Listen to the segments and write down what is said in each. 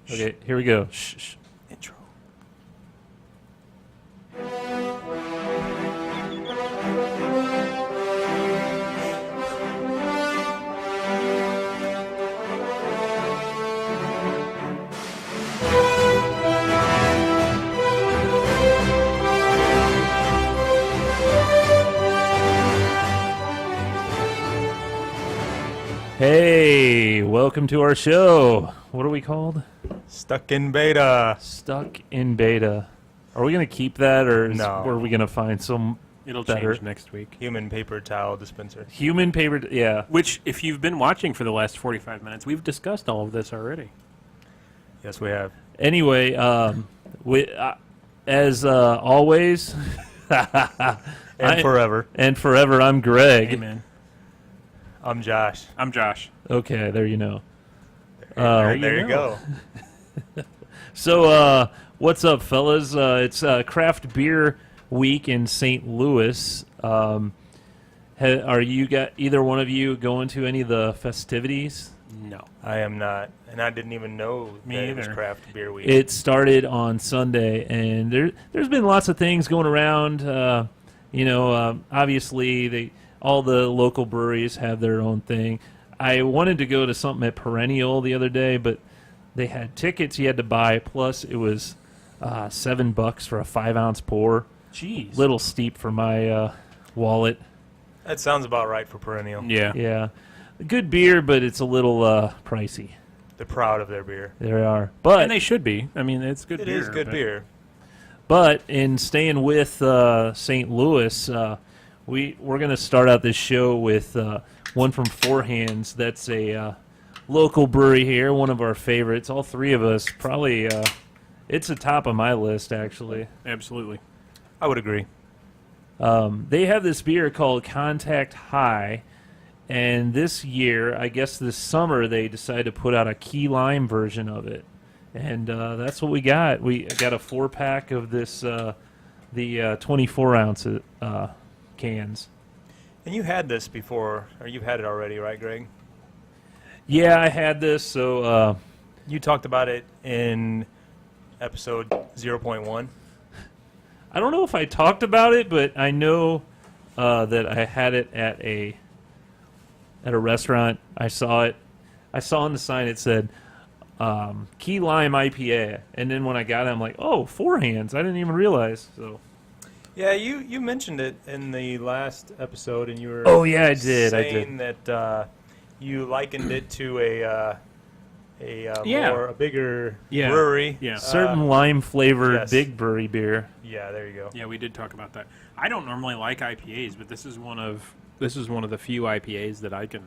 Okay, here we go. Shh. Intro. Hey, welcome to our show. What are we called? Stuck in beta. Stuck in beta. Are we going to keep that, or No. are we going to find some It'll better? change next week. Human paper towel dispenser. Human paper? Yeah. Which, if you've been watching for the last 45 minutes, we've discussed all of this already. Yes, we have. Anyway, as always, And forever. and forever, I'm Greg. Hey, man. I'm Josh. I'm Josh. Okay, there you know. There you you go. So, what's up, fellas? It's Craft Beer Week in St. Louis. Are either one of you going to any of the festivities? No. I am not. And I didn't even know Me that it was either. craft beer week. It started on Sunday, and there's been lots of things going around. Obviously, all the local breweries have their own thing. I wanted to go to something at Perennial the other day, but they had tickets you had to buy, plus it was $7 for a 5-ounce pour. Jeez. Little steep for my wallet. That sounds about right for Perennial. Yeah. Yeah, good beer, but it's a little pricey. They're proud of their beer. There are, but And they should be. I mean, it's good It beer. is good but- beer. But in staying with St. Louis, we're going to start out this show with one from Four Hands. That's a local brewery here, one of our favorites. All three of us probably. It's the top of my list, actually. Absolutely. I would agree. They have this beer called Contact High, and this year, I guess this summer, they decided to put out a key lime version of it. And that's what we got. We got a 4-pack of this, the 24-ounce cans. And you had this before, or you've had it already, right, Greg? Yeah, I had this, so You talked about it in episode 0.1. I don't know if I talked about it, but I know that I had it at a restaurant. I saw it. I saw on the sign it said Key Lime IPA, and then when I got it, I'm like, oh, Four Hands. I didn't even realize. So. Yeah, you mentioned it in the last episode, and you were Oh yeah, I did. saying that you likened it to a bigger Yeah. brewery. Yeah. Certain lime flavored yes. big brewery beer. Yeah, there you go. Yeah, we did talk about that. I don't normally like IPAs, but this is one of the few IPAs that I can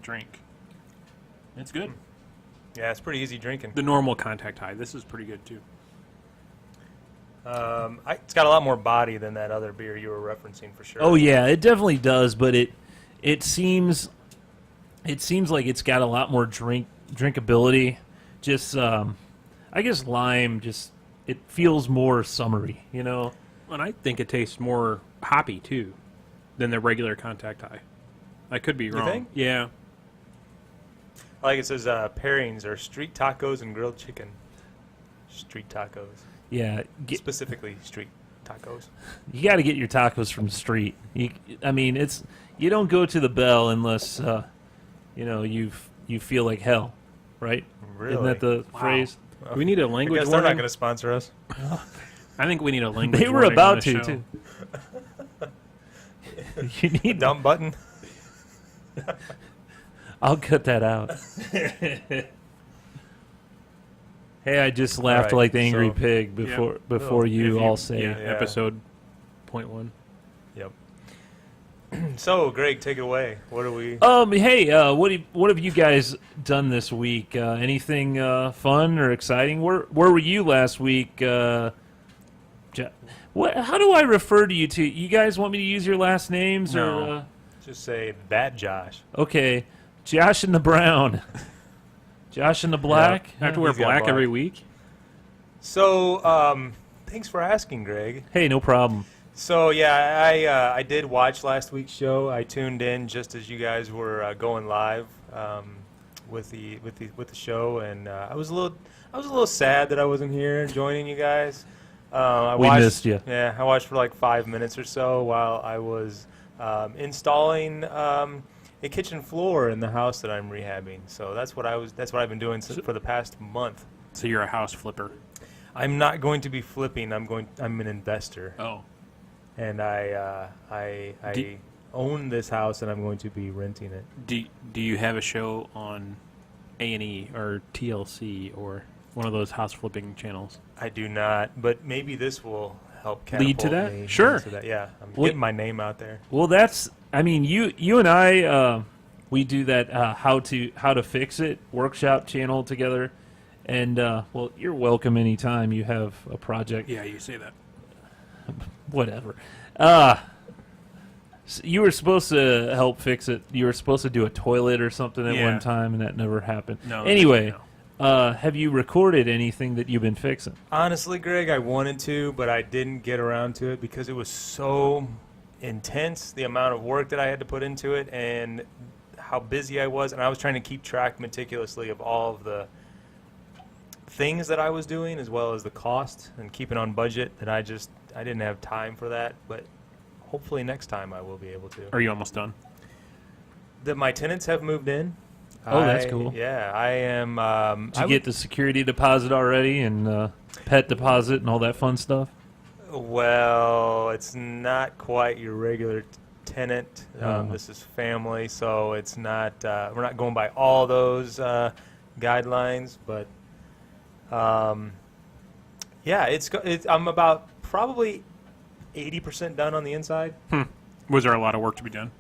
drink. It's good. Yeah, it's pretty easy drinking. The normal Contact High. This is pretty good, too. It's got a lot more body than that other beer you were referencing for sure. Oh yeah, it definitely does, but it seems like it's got a lot more drinkability. Just I guess lime it feels more summery, you know. And I think it tastes more hoppy, too, than the regular Contact High. I could be wrong. think? Yeah. Like it says, pairings are street tacos and grilled chicken. Street tacos. Yeah, Specifically street tacos. you got to get your tacos from the street. You don't go to the Bell unless you feel like hell, right? Really? Isn't that the Wow. phrase? Do we need a I language guess they're not warning? going to sponsor us. I think we need a language They were warning about on this to show. too. You need. Dumb button. I'll cut that out. Hey, I just laughed right, like the angry so- pig before you If all say. yeah, Yeah. episode .1. Yep. So, Greg, take it away. What are we? Hey, what have you guys done this week? Anything fun or exciting? Where were you last week? How do I refer to you two? You guys want me to use your last names No. or? Just say that, Josh. Okay, Josh and the Brown. Josh and the Black. I have to wear He's got black black. every week. So, thanks for asking, Greg. Hey, no problem. So yeah, I did watch last week's show. I tuned in just as you guys were going live with the show, and I was a little sad that I wasn't here joining you guys. We missed you. Yeah, I watched for like 5 minutes or so while I was installing a kitchen floor in the house that I'm rehabbing. So that's what I've been doing for the past month. So you're a house flipper. I'm not going to be flipping. I'm an investor. Oh. And I own this house, and I'm going to be renting it. Do you have a show on A&E or TLC or one of those house flipping channels? I do not, but maybe this will help Lead to catapult that? me Sure. into that. Yeah, I'm Well, getting my name out there. Well, you and I, we do that how to fix it workshop channel together, and well, you're welcome anytime you have a project. Yeah, you say that. Whatever. You were supposed to help fix it. You were supposed to do a toilet or something at Yeah. one time, and that never happened. No. Anyway, no. have you recorded anything that you've been fixing? Honestly, Greg, I wanted to, but I didn't get around to it because it was so intense, the amount of work that I had to put into it and how busy I was. And I was trying to keep track meticulously of all of the things that I was doing as well as the cost and keeping on budget that I didn't have time for that. But hopefully next time I will be able to. Are you almost done? My tenants have moved in. Oh, that's cool. Yeah, I am. Did you get the security deposit already and pet deposit and all that fun stuff? Well, it's not quite your regular tenant. Oh. This is family, so it's not. We're not going by all those guidelines, but yeah, I'm about probably 80% done on the inside. Was there a lot of work to be done?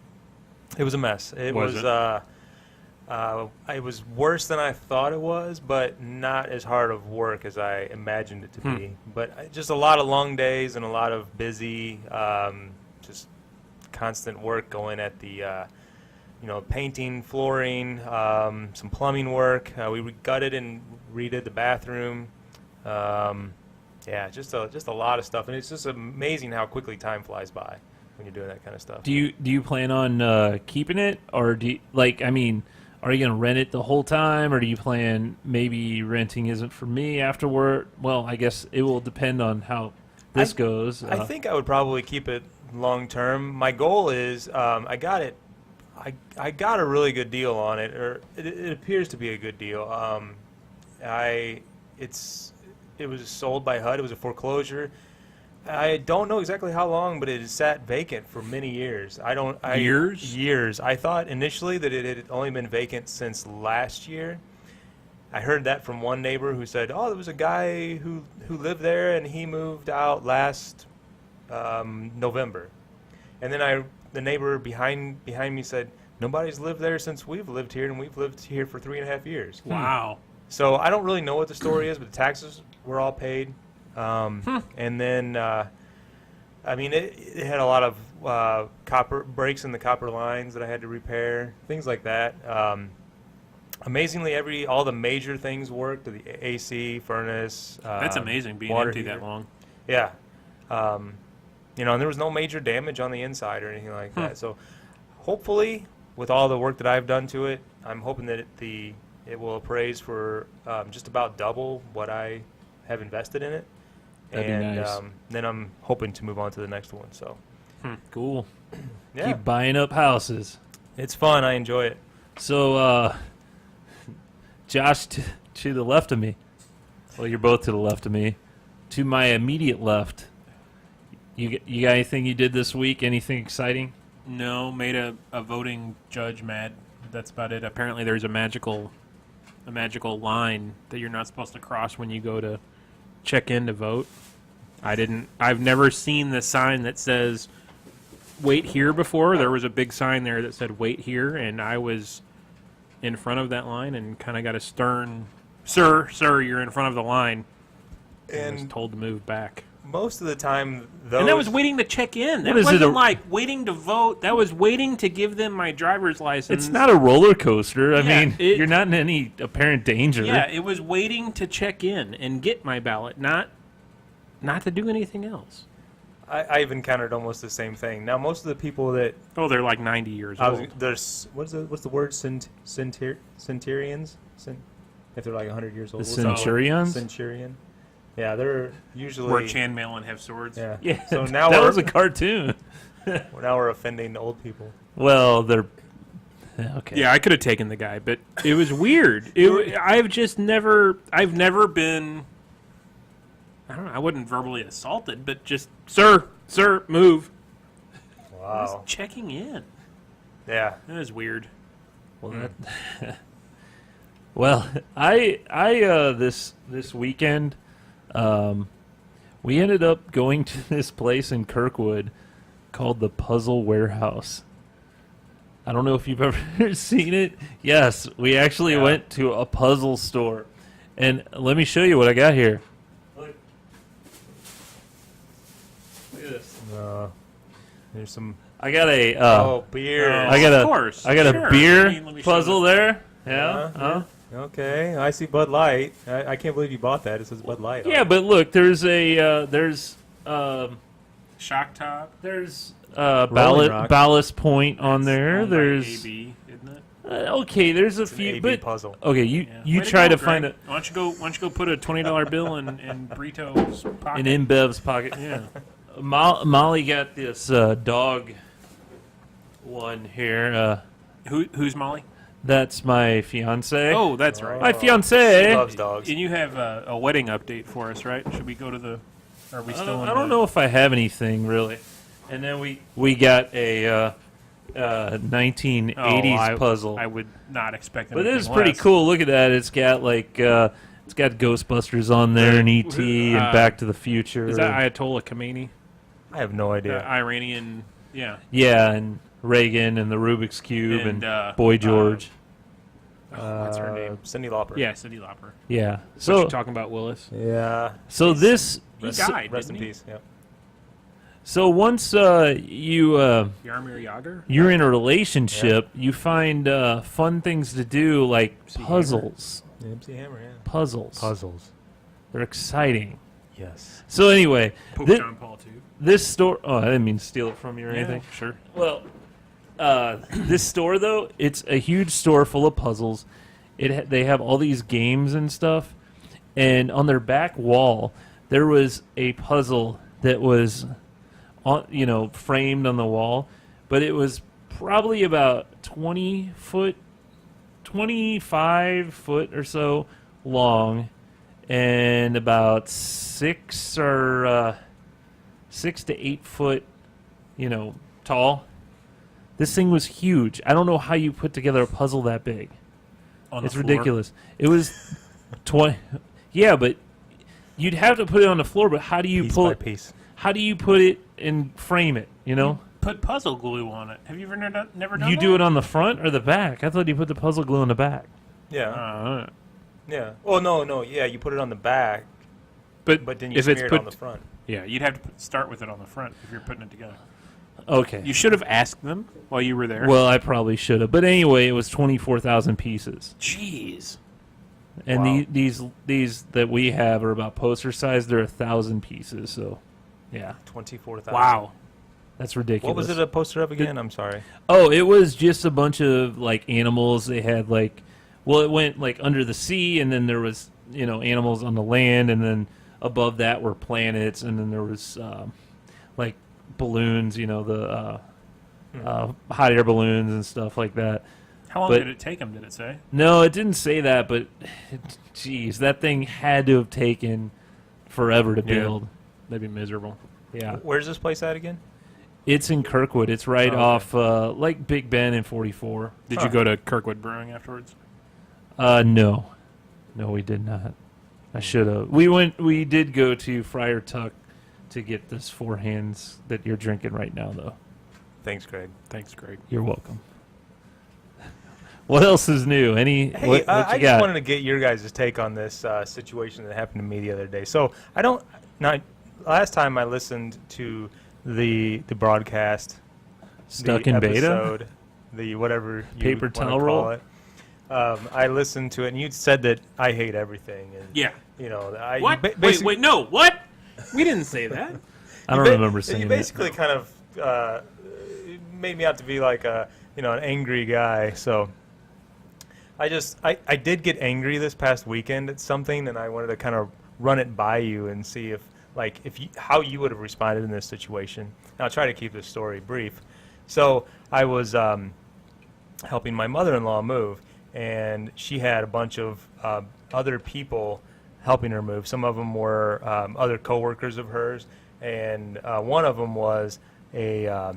It was a mess. It Was was. it? It was worse than I thought it was, but not as hard of work as I imagined it to be. But just a lot of long days and a lot of busy, just constant work going at the, painting, flooring, some plumbing work. We gutted and redid the bathroom. Yeah, just a lot of stuff, and it's just amazing how quickly time flies by when you're doing that kind of stuff. Do you plan on keeping it, or are you going to rent it the whole time, or do you plan maybe renting isn't for me afterward? Well, I guess it will depend on how this goes. I think I would probably keep it long term. My goal is I got a really good deal on it, or it appears to be a good deal. It was sold by HUD. It was a foreclosure. I don't know exactly how long, but it has sat vacant for many years. Years? Years. I thought initially that it had only been vacant since last year. I heard that from one neighbor who said, "Oh, there was a guy who lived there, and he moved out last November." And then the neighbor behind me said, "Nobody's lived there since we've lived here, and we've lived here for 3.5 years." Wow. So I don't really know what the story is, but the taxes were all paid. And then, it had a lot of copper breaks in the copper lines that I had to repair, things like that. Amazingly, all the major things worked: the AC, furnace. That's amazing, being water empty heater. that long. Yeah, and there was no major damage on the inside or anything like that. So, hopefully, with all the work that I've done to it, I'm hoping that it will appraise for just about double what I have invested in it. That'd be And nice. then I'm hoping to move on to the next one. So, Cool. yeah, Keep buying up houses. it's fun. I enjoy it. So, Josh, to the left of me. Well, you're both to the left of me. To my immediate left, you got anything you did this week? Anything exciting? No, made a voting judge mad. That's about it. Apparently, there's a magical line that you're not supposed to cross when you go to check in to vote. I've never seen the sign that says wait here before. There was a big sign there that said wait here, and I was in front of that line and kind of got a stern, sir, you're in front of the line, and was And told to move back. most of the time, And that was waiting to check in. That What is it, wasn't like waiting to vote. That was waiting to give them my driver's license. It's not a roller coaster. I Yeah, mean, it- you're not in any apparent danger. Yeah, it was waiting to check in and get my ballot, not to do anything else. I've encountered almost the same thing. Now, most of the people that Oh, they're like 90 years I was, old. there's what's the word centurions? If they're like 100 years old. The What's that word? Centurions? Centurion. Yeah, they're usually. Where Chan Malin have swords. Yeah. Yeah, So now that we're was a cartoon. now we're offending old people. Well, they're okay. Yeah, I could have taken the guy, but it was weird. I've never been. I don't know. I wasn't verbally assaulted, but just, sir, move. I was Wow. checking in. Yeah. That was weird. Well, well, I this weekend, we ended up going to this place in Kirkwood called the Puzzle Warehouse. I don't know if you've ever seen it. Yes, we actually Yeah. went to a puzzle store, and let me show you what I got here. Look at this. There's some. I got a. Beer. I got Of a. course. I got Sure. a beer Let me show puzzle this. there. Yeah. Yeah. Okay, I see Bud Light. I can't believe you bought that. It says Bud Light. on Yeah, it. but look, there's a Shock top. there's Rolling Rock. ballast point on there. Owned by There's AB, isn't it? okay. There's a It's an few, AB but puzzle. okay. You Yeah. you Way try go, to find Greg. Why don't you go put a $20 bill in Brito's pocket? in Bev's pocket. Yeah. Molly got this dog one here. Who's Molly? That's my fiance. Oh, that's right. my She fiance. loves dogs. And you have a wedding update for us, right? Should we go to the? Are we still? I don't know if I have anything really. And then we got a 1980s puzzle. I would not expect. But it is anything pretty less. cool. Look at that. It's got like it's got Ghostbusters on there and E.T. and Back to the Future. Is that Ayatollah Khomeini? I have no The idea. Iranian. Yeah. yeah, and Reagan and the Rubik's Cube and, Boy George. What's her name? Cindy Lauper. Yeah, Cyndi Lauper. yeah. So So you're talking about Willis. Yeah. so this He so, died. Rest in didn't he? peace. Yeah. so once Yarmir Yager. you're in a relationship, you find fun things to do like MC puzzles. MC Hammer. Yeah. Puzzles. Puzzles. They're exciting. Yes. So anyway, Pope thi- John Paul II. this store. Oh, I didn't mean to steal it from you or anything. Sure. Well, this store though, it's a huge store full of puzzles. They have all these games and stuff, and on their back wall there was a puzzle that was, framed on the wall, but it was probably about 25 foot or so long, and about 6 to 8 foot, tall. This thing was huge. I don't know how you put together a puzzle that big. On It's the floor. ridiculous. It was 20. Yeah, but you'd have to put it on the floor. But how do you Piece pull by it? piece. How do you put it and frame it? Put puzzle glue on it. Have you ever never done You that? do it on the front or the back? I thought you put the puzzle glue on the back. Yeah. Yeah. Oh no. Yeah, you put it on the back, but but then you if it's smear it put, on the front. yeah, you'd have to start with it on the front if you're putting it together. Okay. You should have asked them while you were there. Well, I probably should have. But anyway, it was 24,000 pieces. Jeez. And Wow. these that we have are about poster size. They're 1,000 pieces. So, yeah, 24,000. Wow. that's ridiculous. What was it a poster of again? I'm sorry. Oh, it was just a bunch of like animals. They had like, well, it went like under the sea, and then there was animals on the land, and then above that were planets, and then there was like balloons, the hot air balloons and stuff like that. How long But- did it take them? Did it say? No, it didn't say that, but geez, that thing had to have taken forever to Yeah. build. That'd be miserable. Yeah, Where's this place at again? it's in Kirkwood. It's right Oh, okay. off like Big Ben and 44. Did Huh. you go to Kirkwood Brewing afterwards? No, we did not. I should have. We did go to Friar Tuck to get this Four Hands that you're drinking right now, though. Thanks, Greg. Thanks, Greg. You're welcome. What else is new? Hey, What you I just got? wanted to get your guys' take on this situation that happened to me the other day. So last time I listened to the broadcast, Stuck the in beta? episode, the whatever you Paper wanna towel call roll? it. I listened to it, and you said that I hate everything. And, Yeah. I What? basically, Wait, no. What? We didn't say that. I don't remember saying You it. basically kind of made me out to be like a an angry guy. So I did get angry this past weekend at something, and I wanted to kind of run it by you and see if how you would have responded in this situation. And I'll try to keep this story brief. So I was helping my mother-in-law move, and she had a bunch of other people helping her move. Some of them were other coworkers of hers, and one of them was a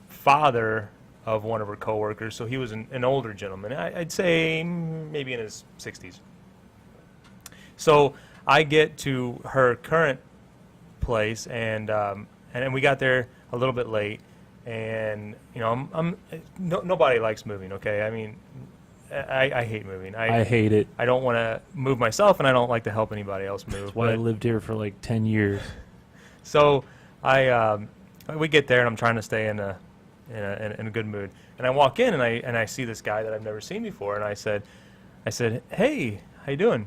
father of one of her coworkers. So he was an older gentleman. I'd say maybe in his 60s. So I get to her current place, and we got there a little bit late. And nobody likes moving. Okay, I mean, I hate moving. I hate it. I don't want to move myself, and I don't like to help anybody else move. That's why I lived here for like 10 years. So we get there, and I'm trying to stay in a good mood. And I walk in, and I see this guy that I've never seen before, and I said, "Hey, how you doing?"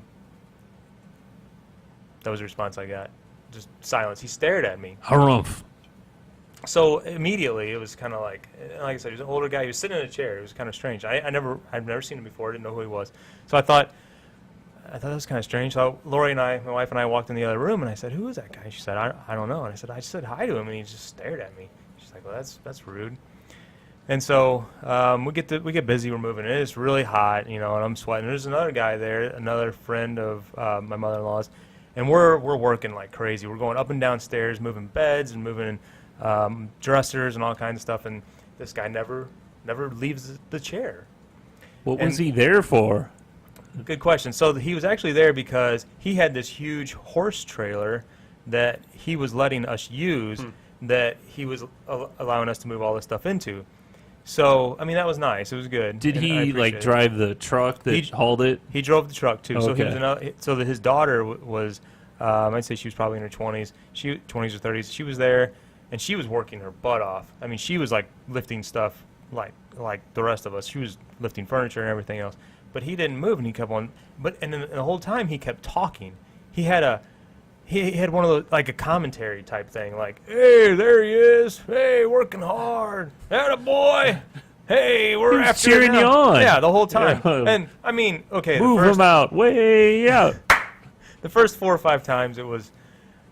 That was the response I got. Just silence. He stared at me. Harumph. So immediately it was kind of like I said, he was an older guy. He was sitting in a chair. It was kind of strange. I'd never seen him before. I didn't know who he was. So I thought that was kind of strange. So Lori and my wife and I walked in the other room, and I said, "Who is that guy?" She said, "I don't know." And I said, "I said hi to him, and he just stared at me." She's like, "Well, that's rude." And so we get busy. We're moving. It's really hot, and I'm sweating. There's another guy there, another friend of my mother-in-law's, and we're working like crazy. We're going up and down stairs, moving beds and moving dressers and all kinds of stuff, and this guy never leaves the chair. What was he there for? Good question. So he was actually there because he had this huge horse trailer that he was letting us use, that he was allowing us to move all this stuff into. So I mean, that was nice. It was good. Did and he like drive the truck that hauled it? He drove the truck too. Okay. So he was so that his daughter was, I'd say she was probably in her 20s, 20s or 30s. She was there. And she was working her butt off. I mean, she was like lifting stuff like the rest of us. She was lifting furniture and everything else. But he didn't move, and he kept on. And the whole time he kept talking. He had one of those, like a commentary type thing, like, "Hey, there he is. Hey, working hard. Atta boy. Hey, we're He was after cheering him." you on. Yeah, the whole time. Yeah. And I mean, okay, Move him out, way out. the first 4 or 5 times it was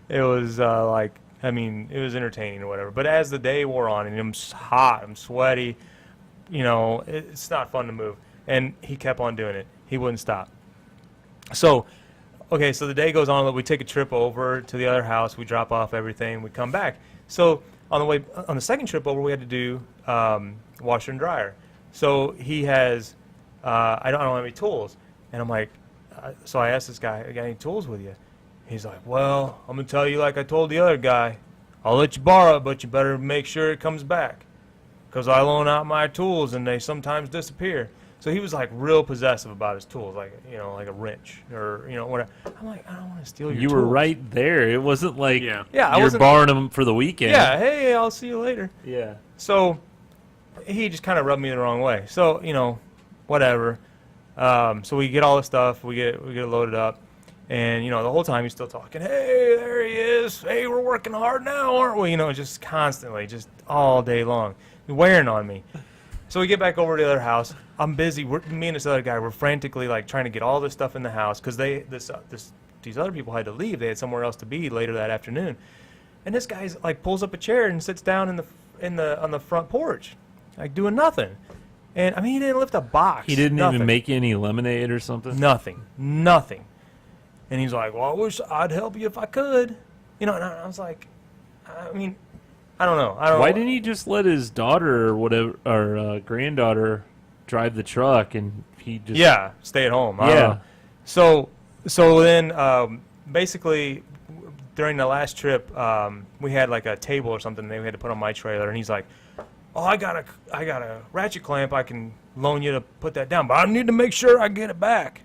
like. I mean, it was entertaining or whatever. But as the day wore on, and I'm hot, I'm sweaty, it's not fun to move. And he kept on doing it. He wouldn't stop. So, okay, so the day goes on. We take a trip over to the other house. We drop off everything. We come back. So on the second trip over, we had to do washer and dryer. So he has, I don't have any tools. And I'm like, so I asked this guy, "I got any tools with you?" He's like, "Well, I'm going to tell you like I told the other guy. I'll let you borrow it, but you better make sure it comes back. Because I loan out my tools, and they sometimes disappear." So he was like real possessive about his tools, like, like a wrench or, whatever. I'm like, "I don't want to steal your tools." You were right there. It wasn't like I you're wasn't borrowing them for the weekend. Yeah, hey, I'll see you later. Yeah. So he just kind of rubbed me the wrong way. So, whatever. So we get all the stuff. We get it loaded up. And, the whole time he's still talking, "Hey, there he is. Hey, we're working hard now, aren't we?" Just constantly, just all day long, wearing on me. So we get back over to the other house. I'm busy. Me and this other guy, we're frantically, like, trying to get all this stuff in the house because these other people had to leave. They had somewhere else to be later that afternoon. And this guy's, like, pulls up a chair and sits down on the front porch, like, doing nothing. And, I mean, he didn't lift a box. He didn't nothing. even make any lemonade or something? Nothing. And he's like, "Well, I wish I'd help you if I could." And I was like, I mean, I don't know. Why didn't he just let his daughter or whatever, or granddaughter drive the truck and he just... Yeah, stay at home. I don't know. So then basically during the last trip, we had like a table or something that we had to put on my trailer, and he's like, "Oh, I got a ratchet clamp. I can loan you to put that down, but I need to make sure I get it back.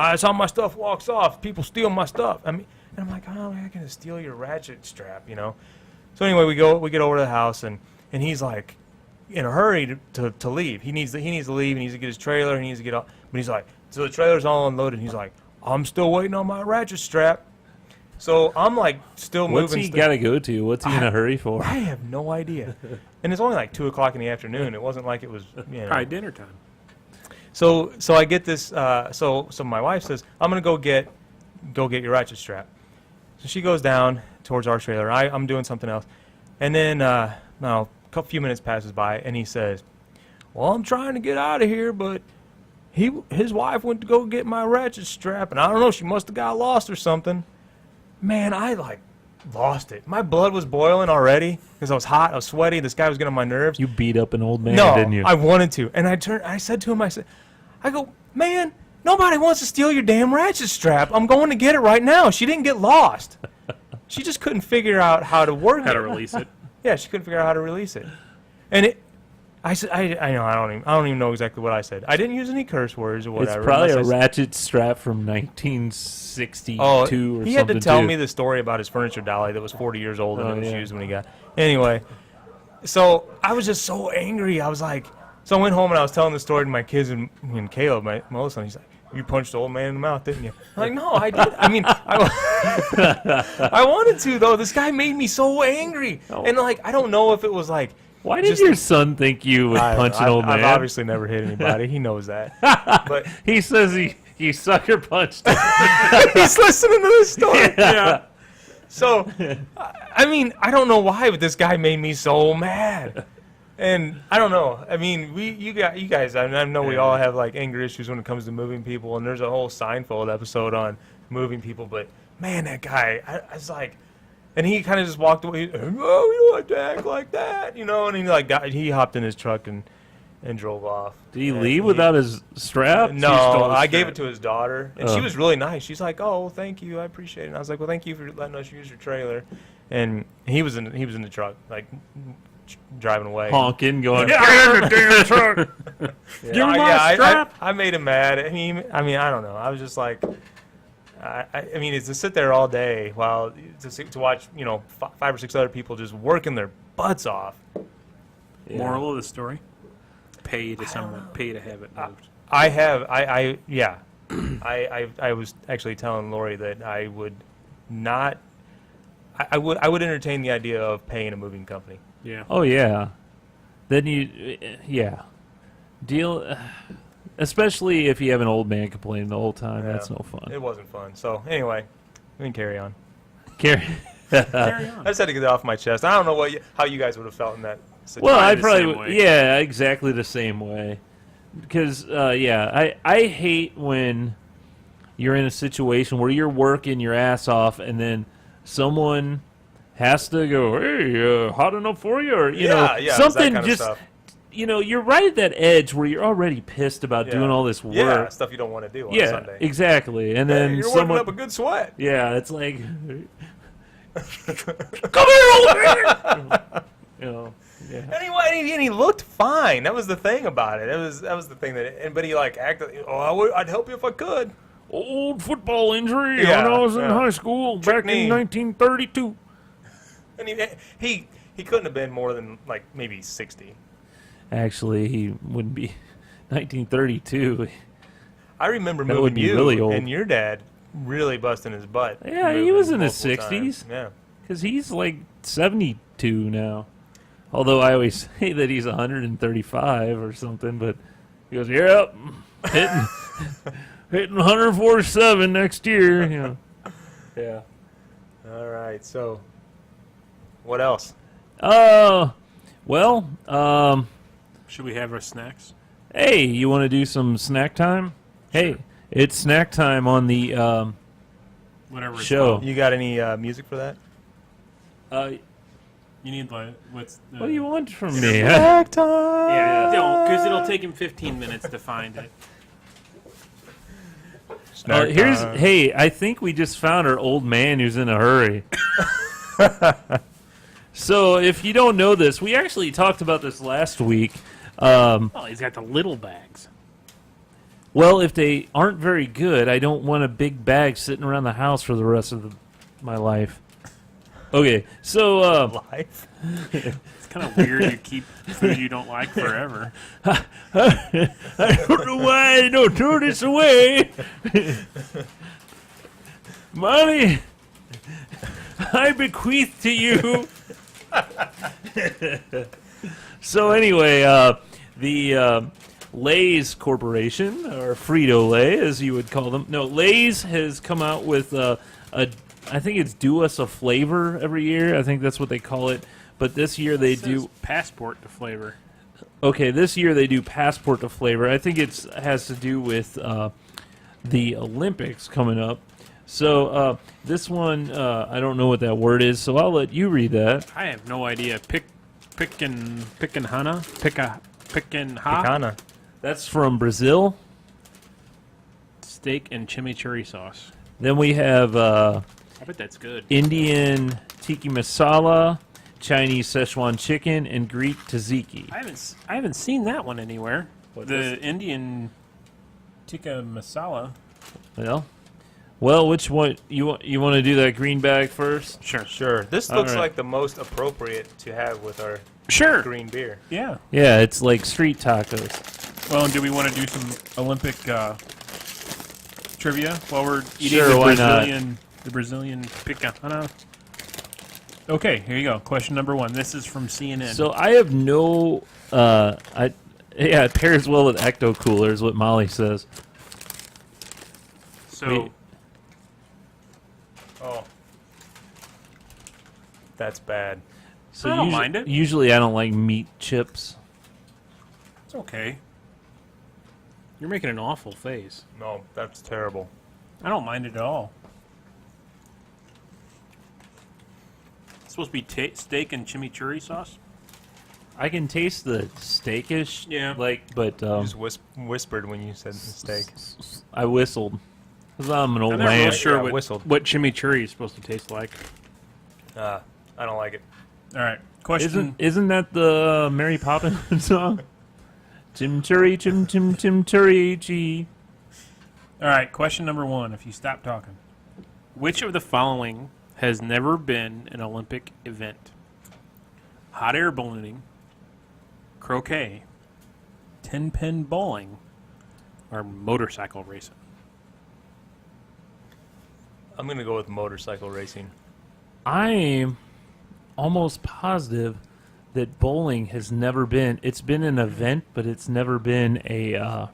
It's how my stuff walks off. People steal my stuff." I mean, and I'm like, "Oh, I'm gonna steal your ratchet strap, So anyway, we get over to the house, and he's like in a hurry to leave. He needs to leave. He needs to get his trailer. He needs to get up. But he's like, so the trailer's all unloaded. And he's like, "I'm still waiting on my ratchet strap." So I'm like still What's moving. he got to go to? What's he in a hurry for? I have no idea. And it's only like 2:00 in the afternoon. It wasn't like it was, you know. Probably dinner time. So I get this. So my wife says, "I'm gonna go get your ratchet strap." So she goes down towards our trailer. I'm doing something else, and then a few minutes passes by, and he says, "Well, I'm trying to get out of here, but his wife went to go get my ratchet strap, and I don't know. She must have got lost or something." Man, I lost it. My blood was boiling already because I was hot. I was sweaty. This guy was getting on my nerves. You beat up an old man, No, didn't you? I wanted to. And I said to him, I go, "Man, nobody wants to steal your damn ratchet strap. I'm going to get it right now." She didn't get lost. She just couldn't figure out how to work How it. to release it. Yeah, she couldn't figure out how to release it. And I said, I know, I don't even know exactly what I said. I didn't use any curse words or whatever. It's probably a unless I said- ratchet strap from 1962 Oh, or something. he had to tell too. me the story about his furniture dolly that was 40 years old and Oh, it was yeah. used when he got. Anyway, so I was just so angry. I was like, so I went home and I was telling the story to my kids and Caleb, my oldest son. He's like, "You punched the old man in the mouth, didn't you?" I'm like, "No, I did. I mean, I wanted to though. This guy made me so angry, Oh. and like, I don't know if it was like." Why did just- your son think you would I don't punch know. an old I've man? obviously never hit anybody. He knows that. But He says he sucker punched him. he's listening to this story. Yeah. So, I mean, I don't know why, but this guy made me so mad. And I don't know. I mean, you guys. I know we all have like anger issues when it comes to moving people, and there's a whole Seinfeld episode on moving people. But man, that guy, I was like, and he kind of just walked away. "Oh, you don't have to act like that," you know. And he hopped in his truck and drove off. Did he And leave without his strap? No, stole his I gave strap. it to his daughter, and she was really nice. She's like, "Oh, well, thank you, I appreciate it." And I was like, "Well, thank you for letting us use your trailer." And he was in the truck, like driving away. Honking, going, Yeah. "Get in the damn truck!" Yeah, Give me my strap. I made him mad. I mean, I don't know. I was just like, I mean, it's to sit there all day while to watch, you know, 5 or 6 other people just working their butts off. Moral of the story: pay to someone, pay to have it moved. Yeah. I was actually telling Lori that I would not. I would entertain the idea of paying a moving company. Yeah. Oh yeah. Then yeah. Deal, especially if you have an old man complaining the whole time. Yeah. That's no fun. It wasn't fun. So anyway, we can carry on. Carry. Carry on. I just had to get that off my chest. I don't know how you guys would have felt in that situation. Well, I the probably same would. way. Yeah, exactly the same way. Because I hate when you're in a situation where you're working your ass off and then someone has to go, "Hey, hot enough for you?" Or you know, yeah, something that kind of just. stuff. You know, you're right at that edge where you're already pissed about Yeah. down all this work. Yeah, stuff you don't want to do on Yeah, Sunday. exactly. And Hey, then you're someone, working up a good sweat. yeah, it's like, come here, old man. You know, yeah. And he looked fine. That was the thing about it. That was the thing but he like acted. Oh, I'd help you if I could. Old football injury Yeah, when I was in yeah. high school Trick back in knee. 1932. And he couldn't have been more than like maybe 60. Actually, he wouldn't be 1932. I remember That would moving be you really old. and your dad really busting his butt. Yeah, he moving was in his multiple 60s. times. Yeah. Because he's like 72 now. Although I always say that he's 135 or something, but he goes, "Yep, hitting 147 next year." You know. Yeah. All right. So, what else? Well, Should we have our snacks? hey, you want to do some snack time? Hey, it's snack time on the Whatever. It's show. called. You got any music for that? You need like what's? What do you want from me? Snack time. Yeah, don't, because it'll take him 15 minutes to find it. Snack Here's time. hey, I think we just found our old man who's in a hurry. So if you don't know this, we actually talked about this last week. Oh, he's got the little bags. Well, if they aren't very good, I don't want a big bag sitting around the house for the rest of my life. Okay, so Life. It's kind of weird you keep food you don't like forever. I don't know why I don't throw this away. Mommy, I bequeath to you. So anyway, the Lay's Corporation, or Frito-Lay, as you would call them. No, Lay's has come out with I think it's Do Us a Flavor every year. I think that's what they call it. But this year they do passport to flavor. Okay, this year they do Passport to Flavor. I think it has to do with the Olympics coming up. So this one, I don't know what that word is, so I'll let you read that. I have no idea. Pickin' ha. Picana. That's from Brazil. Steak and chimichurri sauce. Then we have I bet that's good. Indian tiki masala, Chinese Szechuan chicken, and Greek tzatziki. I haven't seen that one anywhere. What, the this? Indian tikka masala. Well, which one you want to do that green bag first? Sure. This All looks right. like the most appropriate to have with our Sure. green beer. Yeah. Yeah, it's like street tacos. Well, and do we want to do some Olympic trivia while we're eating Sure, why not? the Brazilian picana? Okay, here you go. Question number 1. This is from CNN. So I have no, it pairs well with Ecto Cooler is what Molly says. So Oh. That's bad. So I don't mind it. Usually I don't like meat chips. it's okay. You're making an awful face. No, that's terrible. I don't mind it at all. It's supposed to be steak and chimichurri sauce. I can taste the steakish, Yeah. but You just whispered when you said steak. I whistled. 'Cause I'm an old I'm not man. real sure Yeah, what, whistled. what chimichurri is supposed to taste like. I don't like it. All right, question. Isn't that the Mary Poppins song? Chimchurri, chimchurri, chee. All right, question number 1. If you stop talking, which of the following has never been an Olympic event? Hot air ballooning, croquet, 10-pin bowling, or motorcycle racing? I'm going to go with motorcycle racing. I'm almost positive that bowling has never been. It's been an event, but it's never been a.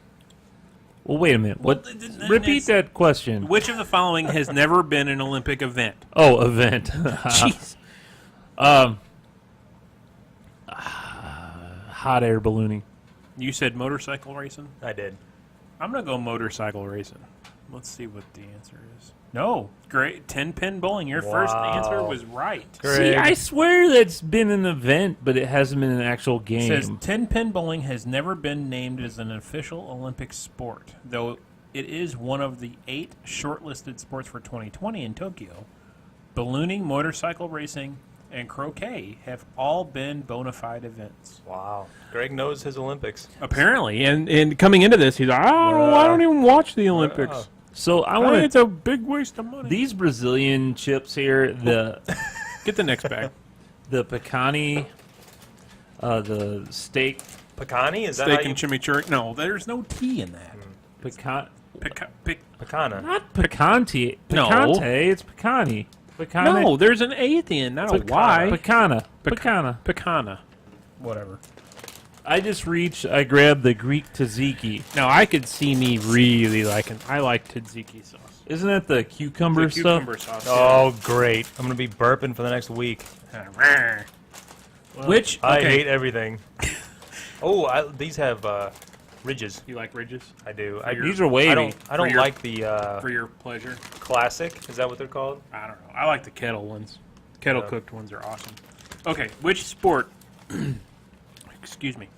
Well, wait a minute. What? Repeat that question. Which of the following has never been an Olympic event? Oh, event. Jeez. Hot air ballooning. You said motorcycle racing? I did. I'm going to go motorcycle racing. Let's see what the answer is. No. Great. 10-pin bowling. Your first answer was right. See, I swear that's been an event, but it hasn't been an actual It game. says 10-pin bowling has never been named as an official Olympic sport, though it is one of the 8 shortlisted sports for 2020 in Tokyo. Ballooning, motorcycle racing, and croquet have all been bona fide events. Wow. Greg knows his Olympics. Apparently, and coming into this, he's like, I don't even watch the Olympics. So I want It's a big waste of money. these Brazilian chips here. The Get the next bag. the picani, the steak Picani? Is that Steak how you... and chimichurri. No, there's no T in that. pecan. Picana. Not picante. No. Picante. It's picani. Picane. No, there's an A at the end, not a Y. Picana. Picana. Picana. Whatever. I just reached. I grabbed the Greek tzatziki. Now, I could see me really liking... I like tzatziki sauce. Isn't that the cucumber The stuff? cucumber sauce. Oh, great. I'm going to be burping for the next week. Yeah. Which... I okay. hate everything. These have ridges. You like ridges? I do. These are wavy. I don't For your- like the For your pleasure? classic. Is that what they're called? I don't know. I like the kettle ones. Kettle cooked ones are awesome. Okay, which sport... excuse me.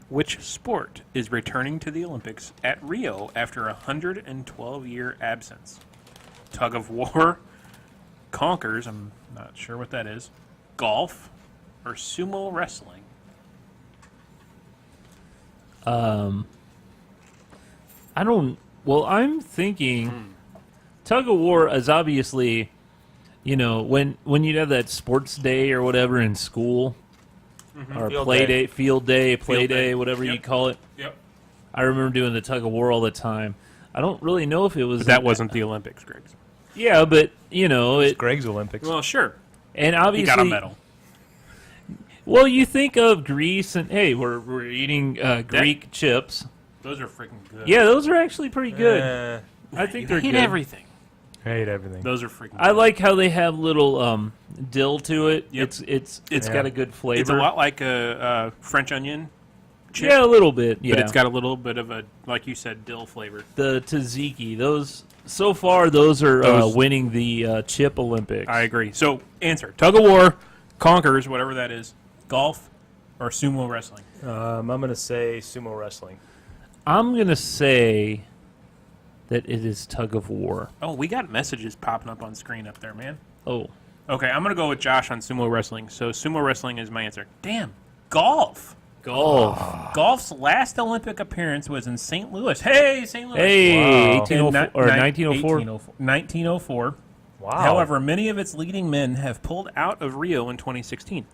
Which sport is returning to the Olympics at Rio after a 112-year absence? Tug of war, conkers, I'm not sure what that is, golf, or sumo wrestling? I don't. Well, I'm thinking tug of war is obviously, when you'd have that sports day or whatever in school, or Field play day. day, field day, play Field day, day. whatever you Yep. call it. Yep. I remember doing the tug of war all the time. I don't really know if it was But that wasn't the Olympics, Greg. Yeah, but it Greg's Olympics. Well, sure. And He obviously, got a medal. well, you think of Greece, and hey, we're eating Greek chips. Those are freaking good. Yeah, those are actually pretty good. I You think they're hate good. everything. Hate everything. Those are freaking. I good. like how they have little dill to it. Yep. It's Yeah. got a good flavor. It's a lot like a French onion chip, Yeah, a little bit. Yeah, but it's got a little bit of a, like you said, dill flavor. the tzatziki. Those so far, those are Those- winning the chip Olympics. I agree. So, answer: tug of war, conkers, whatever that is, golf, or sumo wrestling. I'm gonna say sumo wrestling. I'm gonna say that it is tug of war. Oh, we got messages popping up on screen up there, man. Oh, Okay, I'm gonna go with Josh on sumo wrestling. So, sumo wrestling is my answer. Damn, golf. golf. Golf's last Olympic appearance was in St. Louis. Hey, St. Louis. Hey, Wow. 1804 or 1904. 1904. Wow. However, many of its leading men have pulled out of Rio in 2016.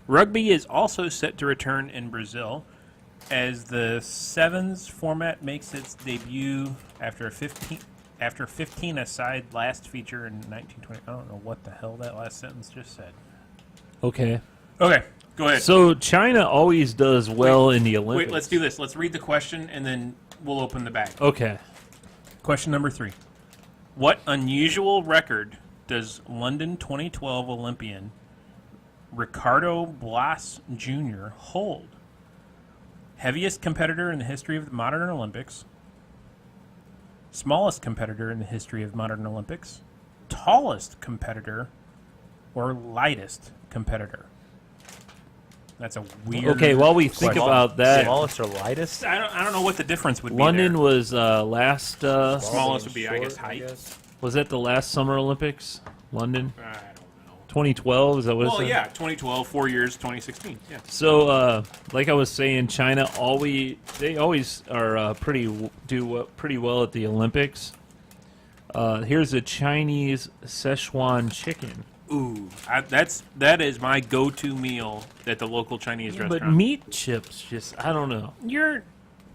Rugby is also set to return in Brazil as the sevens format makes its debut after 15 aside last feature in 1920. I don't know what the hell that last sentence just said. Okay. Okay, go ahead. So China always does well in the Olympics. Wait, let's do this. Let's read the question and then we'll open the bag. Okay. Question number 3. What unusual record does London 2012 Olympian Ricardo Blas Jr. hold? Heaviest competitor in the history of the modern Olympics. Smallest competitor in the history of modern Olympics. Tallest competitor or lightest competitor. That's a weird. Okay, while we think Small- about that, smallest or lightest? I don't know what the difference would be. London there. was last. Smallest would be, I guess, height. Was that the last Summer Olympics? London, I don't know. 2012. Is that what? Well, it said? yeah, 2012, 4 years, 2016. Yeah. So, like I was saying, China they always are pretty well at the Olympics. Here's a Chinese Szechuan chicken. Ooh, that is my go-to meal at the local Chinese But restaurant. meat chips, just I don't know. You're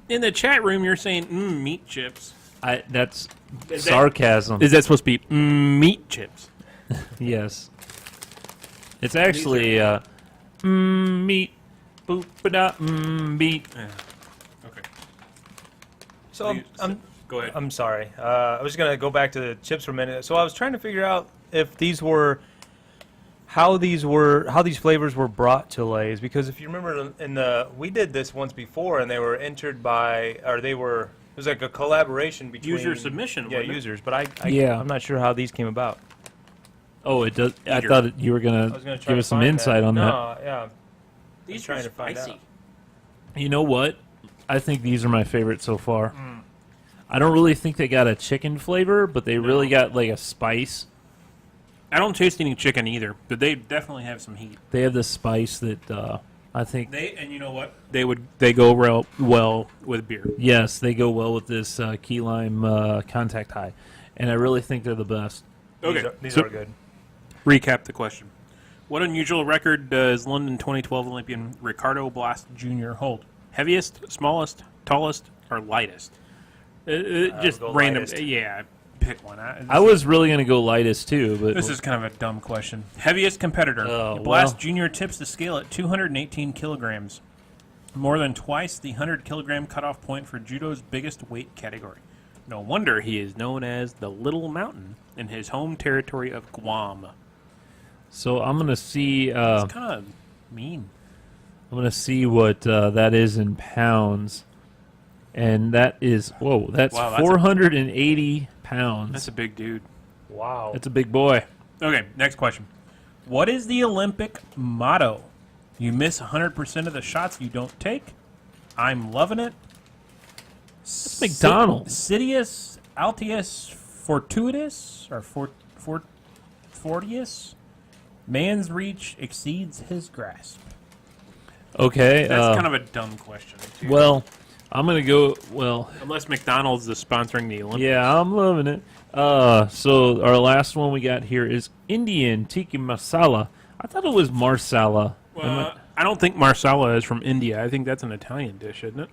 in the chat room. You're saying meat chips. That's Is that- sarcasm. Is that supposed to be meat chips? Yes. It's actually meat. Boop da meat. Yeah. Okay. So Go ahead. I'm sorry. I was gonna go back to the chips for a minute. So I was trying to figure out if these were how these flavors were brought to Lay's, because if you remember we did this once before and they were entered by, or it was like a collaboration between User submission, Yeah, wasn't it? users. But Yeah. I'm not sure how these came about. Oh, it does. I Eater. thought you were I was gonna gonna try give to us some find insight on that. No, yeah. These trying are to find spicy. out. You know what? I think these are my favorite so far. I don't really think they got a chicken flavor, but they really got like a spice. I don't taste any chicken either, but they definitely have some heat. They have the spice that I think. And you know what? They go well with beer. Yes, they go well with this key lime contact high, and I really think they're the best. Okay, These so are good. recap the question. What unusual record does London 2012 Olympian Ricardo Blas Jr. hold? Heaviest, smallest, tallest, or lightest? Just go random. lightest. Yeah, pick one. I was really gonna go lightest too, but This is kind of a dumb question. Heaviest competitor. Oh, Blas well. Jr. tips the scale at 218 kilograms, more than twice the 100-kilogram cutoff point for judo's biggest weight category. No wonder he is known as the Little Mountain in his home territory of Guam. so I'm gonna see. It's kind of mean. I'm gonna see what that is in pounds, and that is that's Wow, that's a- 480 pounds. That's a big dude. Wow. That's a big boy. Okay, next question. What is the Olympic motto? You miss 100% of the shots you don't take. I'm loving it. That's McDonald's. Sidious, Altius, Fortuitous, or Fortius. Man's reach exceeds his grasp. Okay. That's kind of a dumb question. Too. Well, I'm gonna go. Well, Unless McDonald's is sponsoring the Olympics. yeah, I'm loving it. So our last one we got here is Indian Tiki Masala. I thought it was Marsala. Well, I don't think Marsala is from India. I think that's an Italian dish, isn't it?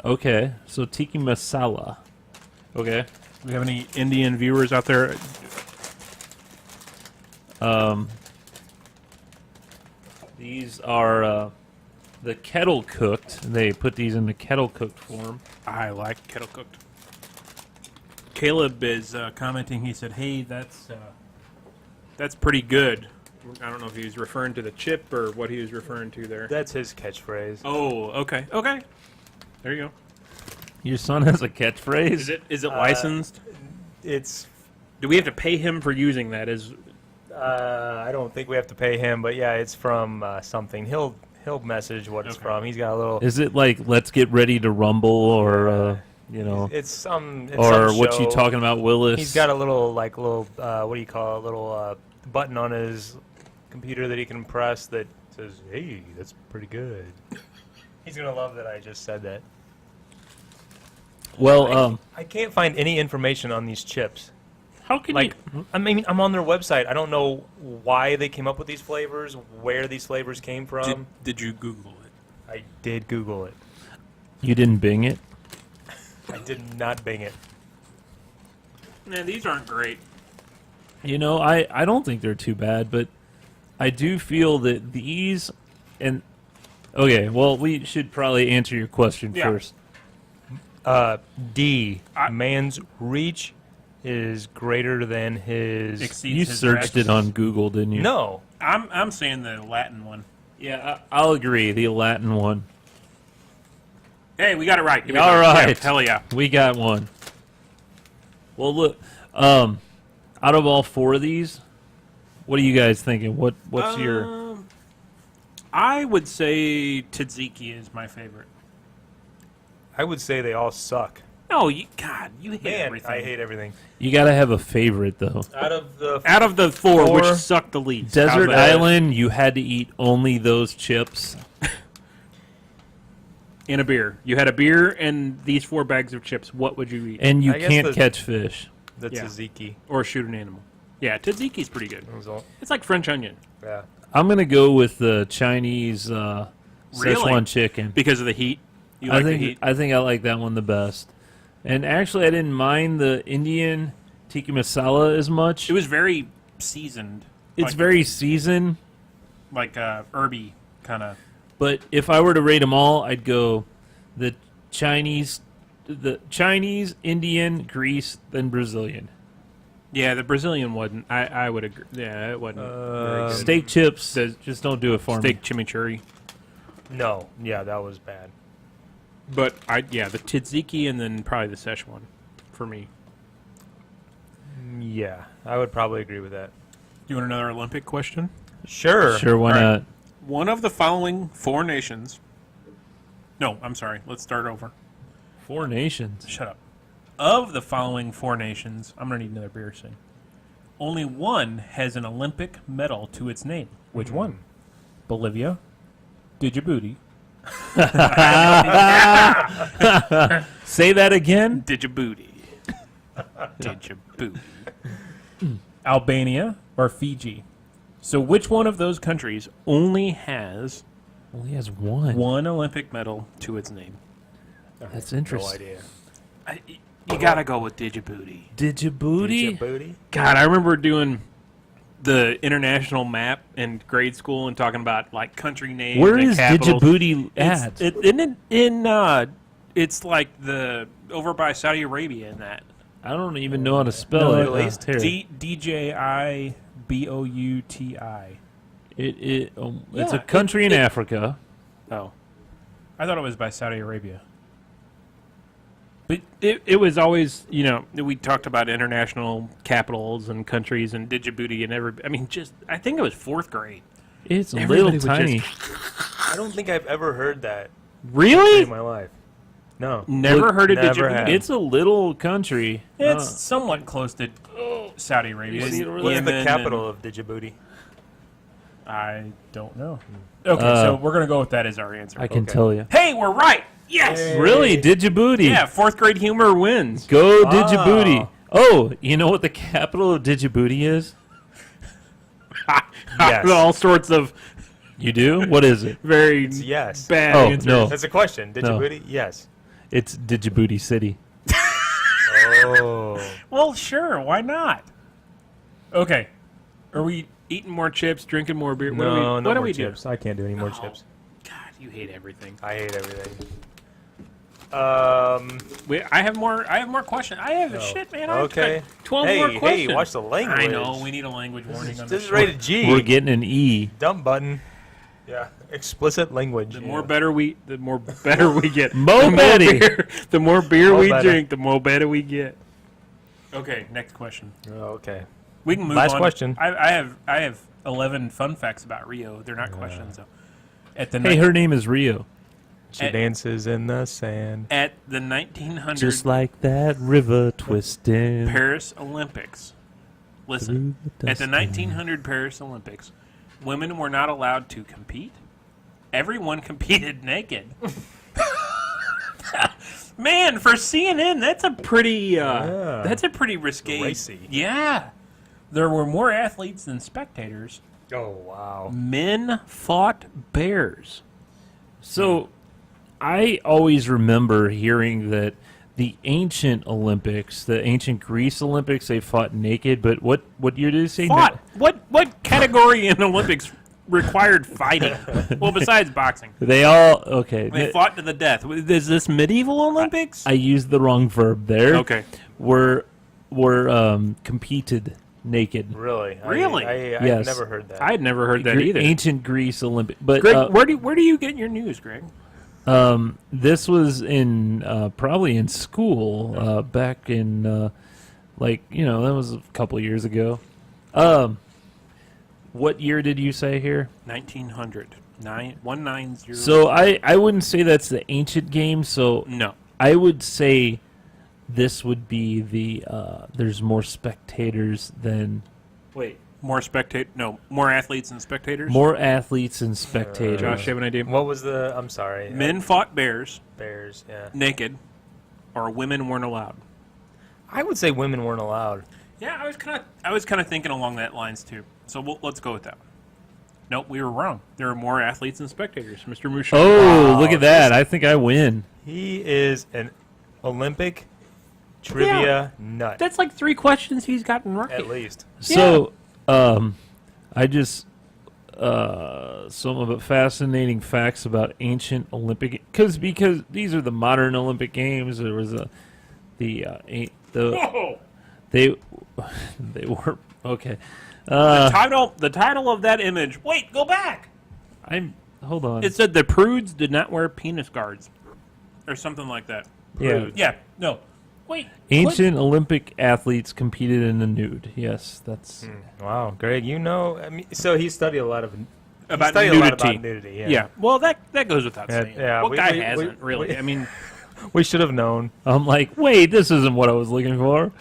Okay, so Tiki Masala. Okay. Do we have any Indian viewers out there? These are the kettle cooked. They put these in the kettle cooked form. I like kettle cooked. Caleb is commenting. He said, "Hey, that's pretty good." I don't know if he was referring to the chip or what he was referring to there. That's his catchphrase. Oh, okay, okay. There you go. Your son has a catchphrase? Is it licensed? It's. Do we have to pay him for using that? I don't think we have to pay him, but yeah, it's from something. He'll message what it's from. He's got a little. Is it like "Let's get ready to rumble" or you know? It's some. It's or some what show. you talking about, Willis? He's got a little what do you call it? A little button on his computer that he can press that says, "Hey, that's pretty good." He's gonna love that I just said that. Well, I can't find any information on these chips. how can Like, you? I mean, I'm on their website. I don't know why they came up with these flavors, where these flavors came from. Did you Google it? I did Google it. You didn't Bing it? I did not Bing it. Nah, these aren't great. You know, I don't think they're too bad, but I do feel that these and okay, well, we should probably answer your question Yeah. first. Man's reach is greater than his. Exceeds You his searched it recs. on Google, didn't you? No. I'm saying the Latin one. Yeah, I'll agree. The Latin one. Hey, we got it right. Give me All that. right. Yeah, hell yeah. We got one. Well, look, out of all four of these, what are you guys thinking? What's your? I would say tzatziki is my favorite. I would say they all suck. No, God, you hate Man, everything. I hate everything. You got to have a favorite though. Out of the Out of the four, which Four. sucked the least? Desert How's that? Island, you had to eat only those chips. And a beer. You had a beer and these 4 bags of chips. What would you eat? And you I guess can't the- catch fish. the Yeah. tzatziki. Or shoot an animal. Yeah, tzatziki's pretty good. That was all- It's like French onion Yeah. I'm gonna go with the Chinese Really? Szechuan chicken. because of the heat. You I like think the heat? I think I like that one the best. And actually, I didn't mind the Indian tikka masala as much. It was very seasoned. It's very seasoned, like herby kind of. but if I were to rate them all, I'd go the Chinese, Indian, Greece, then Brazilian. Yeah, the Brazilian wasn't. I would agree. Yeah, it wasn't very good. Steak chips, The just don't do it for Steak me. chimichurri. No. Yeah, that was bad. But the tzatziki and then probably the Szechuan for me. Yeah, I would probably agree with that. You want another Olympic question? Sure. Sure, why All right. not? One of the following 4 nations. No, I'm sorry. Let's start over. 4 nations. Shut up. Of the following 4 nations, I'm going to need another beer soon. Only one has an Olympic medal to its name. Which one? Bolivia, Djibouti, Say that again. Djibouti, Djibouti, Albania, or Fiji. So which one of those countries only has Only has one. one Olympic medal to its name? That's No interesting. idea. You got to go with Djibouti. Djibouti. Djibouti? God, I remember doing the international map in grade school and talking about like country names. Where and is capitals. Djibouti at? It's like the over by Saudi Arabia in that. I don't even know how to spell No, it. Middle East? Here. DJIBOUTI. It's Yeah, a country in Africa. Oh, I thought it was by Saudi Arabia. But it was always, we talked about international capitals and countries and Djibouti and I think it was 4th grade. It's a Everybody little would tiny. I don't think I've ever heard that Really? in my life. No. Never Look, heard of never Djibouti? have. It's a little country. It's somewhat close to Saudi Arabia. You see it over What's there? the capital of Djibouti? I don't know. Okay, so we're going to go with that as our answer. I can Okay. tell you. Hey, we're right! Yes! Hey. Really, Djibouti. Yeah, 4th grade humor wins. Go Wow. Djibouti. Oh, you know what the capital of Djibouti is? Yes. All sorts of You do? What is it? very It's yes. bad Oh, answers. no. That's a question. Djibouti? Yes. It's Djibouti City. Oh. Well, sure, why not? Okay. Are we Eating more chips, drinking more beer. No, What no do more we do? chips. I can't do any more Oh. chips. God, you hate everything. I hate everything. I have more questions. I have shit, man. I have Okay. 12 Hey, more hey, questions. watch the language. I know. We need a language warning on This this. is rated G. We're getting an E. Dump button. Yeah. Explicit language. The yeah. more better we get. Mo the more Betty. the more beer Mo we better. drink, the more better we get. Okay, next question. Oh, okay. We can move Last on. question. I have 11 fun facts about Rio. They're not questions though. At the Hey, her name is Rio. She dances in the sand. at the 1900 Just like that river twisting. Paris Olympics. Listen, through the at the 1900 Paris Olympics, women were not allowed to compete. Everyone competed naked. Man, for CNN, that's a pretty risque. Racy. Yeah, there were more athletes than spectators. Oh, wow. Men fought bears. So, I always remember hearing that the ancient Olympics, the ancient Greece Olympics, they fought naked. But what year did it say? Fought. What category in Olympics required fighting? Well, besides boxing. They all okay. They fought to the death. Is this medieval Olympics? I used the wrong verb there. Okay. Were competed naked. Really? Really? I've Yes. never heard that. I had never heard that either. Ancient Greece Olympic. But Greg, where do you get your news, Greg? this was in probably in school back in that was a couple years ago. What year did you say here? 1900. 190. So I wouldn't say that's the ancient game. So No. I would say this would be the there's more spectators than More athletes than spectators? more athletes and spectators. Josh, you have an idea? What was the... I'm sorry. Men fought bears Bears, yeah. naked, or women weren't allowed. I would say women weren't allowed. Yeah, I was kind of thinking along that lines too. So let's go with that. Nope, we were wrong. There are more athletes than spectators, Mr. Mouchon. Oh, Wow. look at that! I think I win. He is an Olympic trivia nut, That's like 3 questions he's gotten right. at least. So, I just some of the fascinating facts about ancient Olympic because these are the modern Olympic games. There was they were okay. The title of that image. Wait, go back. Hold on. It said the prudes did not wear penis guards, or something like that. Yeah. Yeah. No. Wait. Ancient Olympic athletes competed in the nude. Yes, that's Wow, Greg, I mean, so he studied a lot of... About he studied nudity. a lot about nudity, yeah. Yeah. Well, that goes without Yeah, saying. yeah, What we- guy we- hasn't we- really? we- I mean, We should have known. I'm like, wait, this isn't what I was looking for.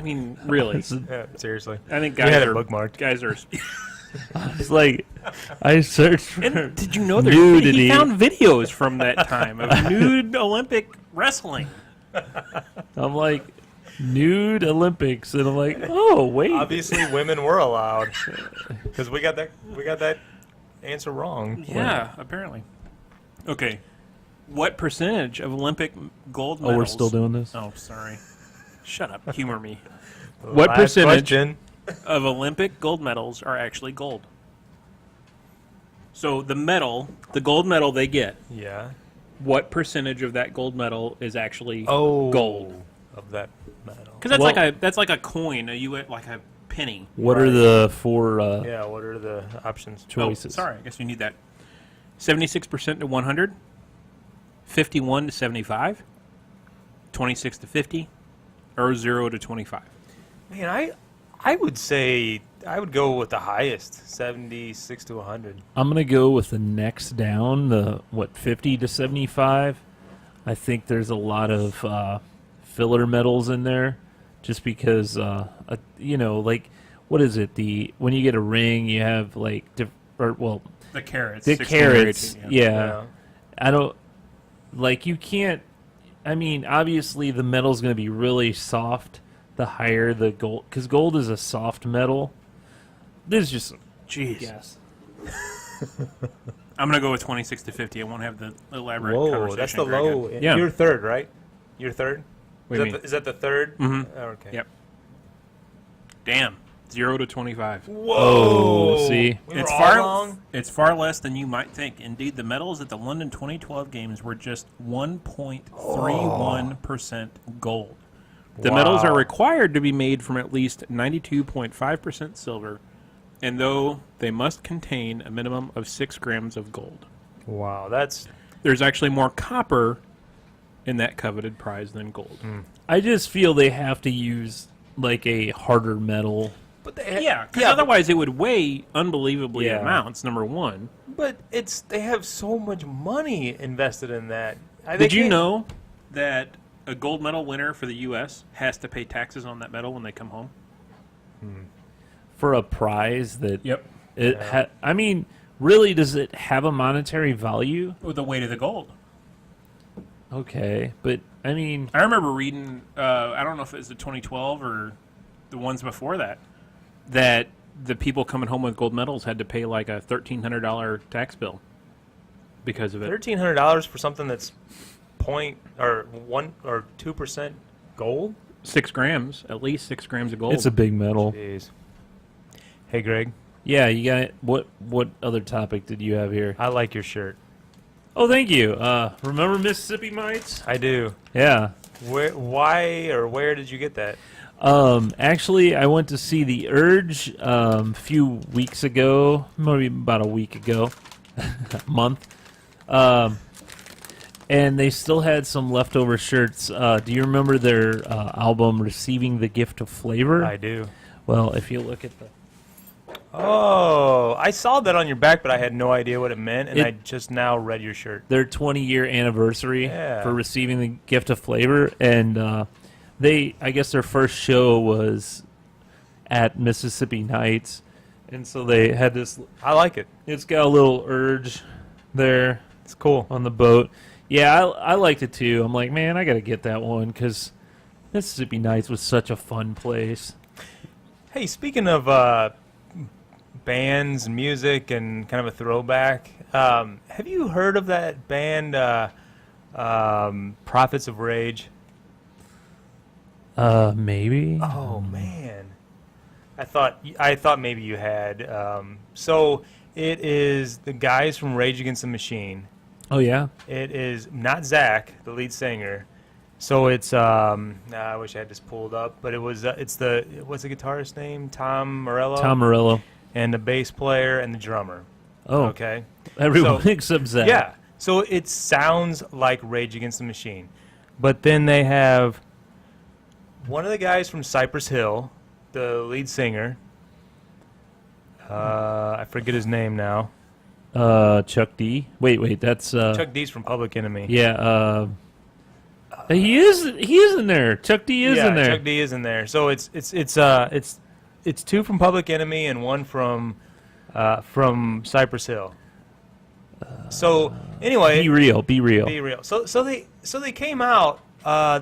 really. Yeah, seriously. I think You guys had it are bookmarked. Guys are. It's like I searched for And did you know nudity. he found videos from that time of nude Olympic wrestling? I'm like nude Olympics, and I'm like, oh wait, Obviously, women were allowed because we got that answer wrong. Yeah, apparently. Okay, what percentage of Olympic gold medals? oh, we're still doing this. Oh, sorry. Shut up. Humor me. The What last percentage question. of Olympic gold medals are actually gold? So the gold medal they get, Yeah. what percentage of that gold medal is actually Oh, gold? of that medal. Because Well- that's like a coin, like a penny. What are Right. the four Yeah. What are the options? choices? Oh, sorry, I guess we need that. 76% to 100, 51 to 75, 26 to 50, or 0 to 25. Man, I would say I would go with the highest, 76 to 100. I'm gonna go with the next down, the 50 to 75. I think there's a lot of filler metals in there, just because like what is it? When you get a ring, you have like The carats. the 16 or carats. 18, Yeah. I don't like you can't. I mean, obviously the metal's gonna be really soft. The higher the gold, because gold is a soft metal. This is just Jeez. yes. I'm going to go with 26 to 50. I won't have the elaborate Whoa, conversation. that's the Greg low. had. Yeah. You're third, right? You're third. What do you mean? Is that the third? Mhm. Oh, okay. Yep. Damn. 0 to 25. Whoa! Oh, see? We were It's all far wrong? It's far less than you might think. Indeed, the medals at the London 2012 games were just 1.31% gold. The medals are Wow. required to be made from at least 92.5% silver, and though they must contain a minimum of 6 grams of gold. Wow, that's There's actually more copper in that coveted prize than gold. I just feel they have to use like a harder metal. but they, Yeah, because yeah, otherwise it would weigh unbelievably Yeah. amounts, number one. but they have so much money invested in that. Did you know that a gold medal winner for the U.S. has to pay taxes on that medal when they come home? For a prize that Yep. I mean, really, does it have a monetary value? With the weight of the gold. Okay, but I mean, I remember reading, I don't know if it was the 2012 or the ones before that, that the people coming home with gold medals had to pay like a $1,300 tax bill because of it. $1,300 for something that's 1 or 2% gold? 6 grams, at least 6 grams of gold. it's a big metal. Jeez. Hey, Greg, Yeah, you got what other topic did you have here? I like your shirt. Oh, thank you. Remember Mississippi Mites? I do. Yeah. Where did you get that? Actually, I went to see the Urge a few weeks ago, maybe about a week ago, month. And they still had some leftover shirts. Do you remember their album "Receiving the Gift of Flavor"? I do. Well, if you look at the Oh, I saw that on your back, but I had no idea what it meant, and It- I just now read your shirt. their 20-year anniversary Yeah. for Receiving the Gift of Flavor, and I guess their first show was at Mississippi Nights, and so they had this. I like it. It's got a little Urge there It's cool. on the boat. Yeah, I liked it too. I'm like, man, I got to get that one because Mississippi Nights was such a fun place. Hey, speaking of bands and music and kind of a throwback, have you heard of that band, Prophets of Rage? Maybe. Oh man, I thought maybe you had. So it is the guys from Rage Against the Machine. Oh yeah. It is not Zach, the lead singer. So it's I wish I had this pulled up, but it's what's the guitarist's name? Tom Morello. Tom Morello. And the bass player and the drummer. Oh, Okay. everyone So- except Zach. Yeah. So it sounds like Rage Against the Machine. But then they have one of the guys from Cypress Hill, the lead singer. I forget his name now. Chuck D. Wait, that's Chuck D's from Public Enemy. yeah. He is in there. Chuck D is in there. Chuck D is in there. So it's two from Public Enemy and one from Cypress Hill. So anyway, Be real. Be real. So they came out.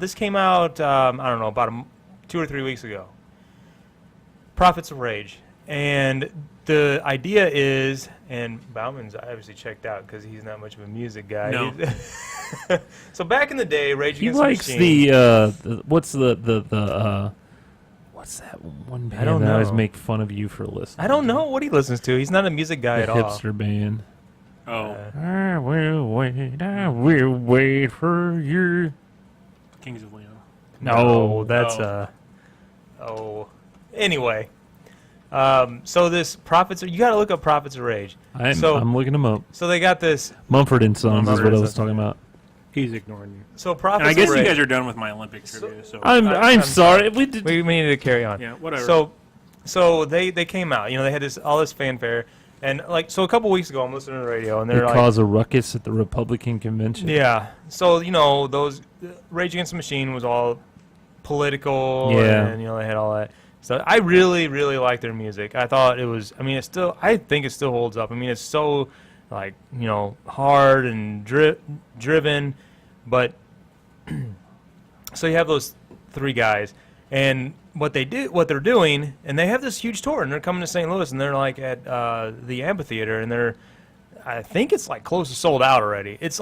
This came out. I don't know, about 2 or 3 weeks ago. Prophets of Rage, and the idea is, and Bauman's obviously checked out because he's not much of a music guy. No. So back in the day, Rage He Against likes the Machine. what's what's that one band don't that I always know. make fun of you for listening? I don't know what he listens to. He's not a music guy The at all. hipster band. Oh, I will wait for you. Kings of Leon. No, that's Oh. Anyway, so this Prophets. You got to look up Prophets of Rage. I'm looking them up. So they got this. Mumford and Sons is Mumford what I and was Sons. talking about. He's ignoring you. So Prophets. And I guess of you Rage. guys are done with my Olympic trivia, so I'm I'm sorry. We did. We need to carry on. yeah, whatever. So they came out. You know, they had all this fanfare, and like a couple weeks ago, I'm listening to the radio, and They they're like, cause a ruckus at the Republican convention. yeah. So those Rage Against the Machine was all political, Yeah. and they had all that. So I really, really like their music. I thought it was. I mean, I think it still holds up. I mean, it's so like hard and driven, but so you have those 3 guys, and what they're doing, and they have this huge tour, and they're coming to St. Louis, and they're like at the amphitheater, and I think it's like close to sold out already. It's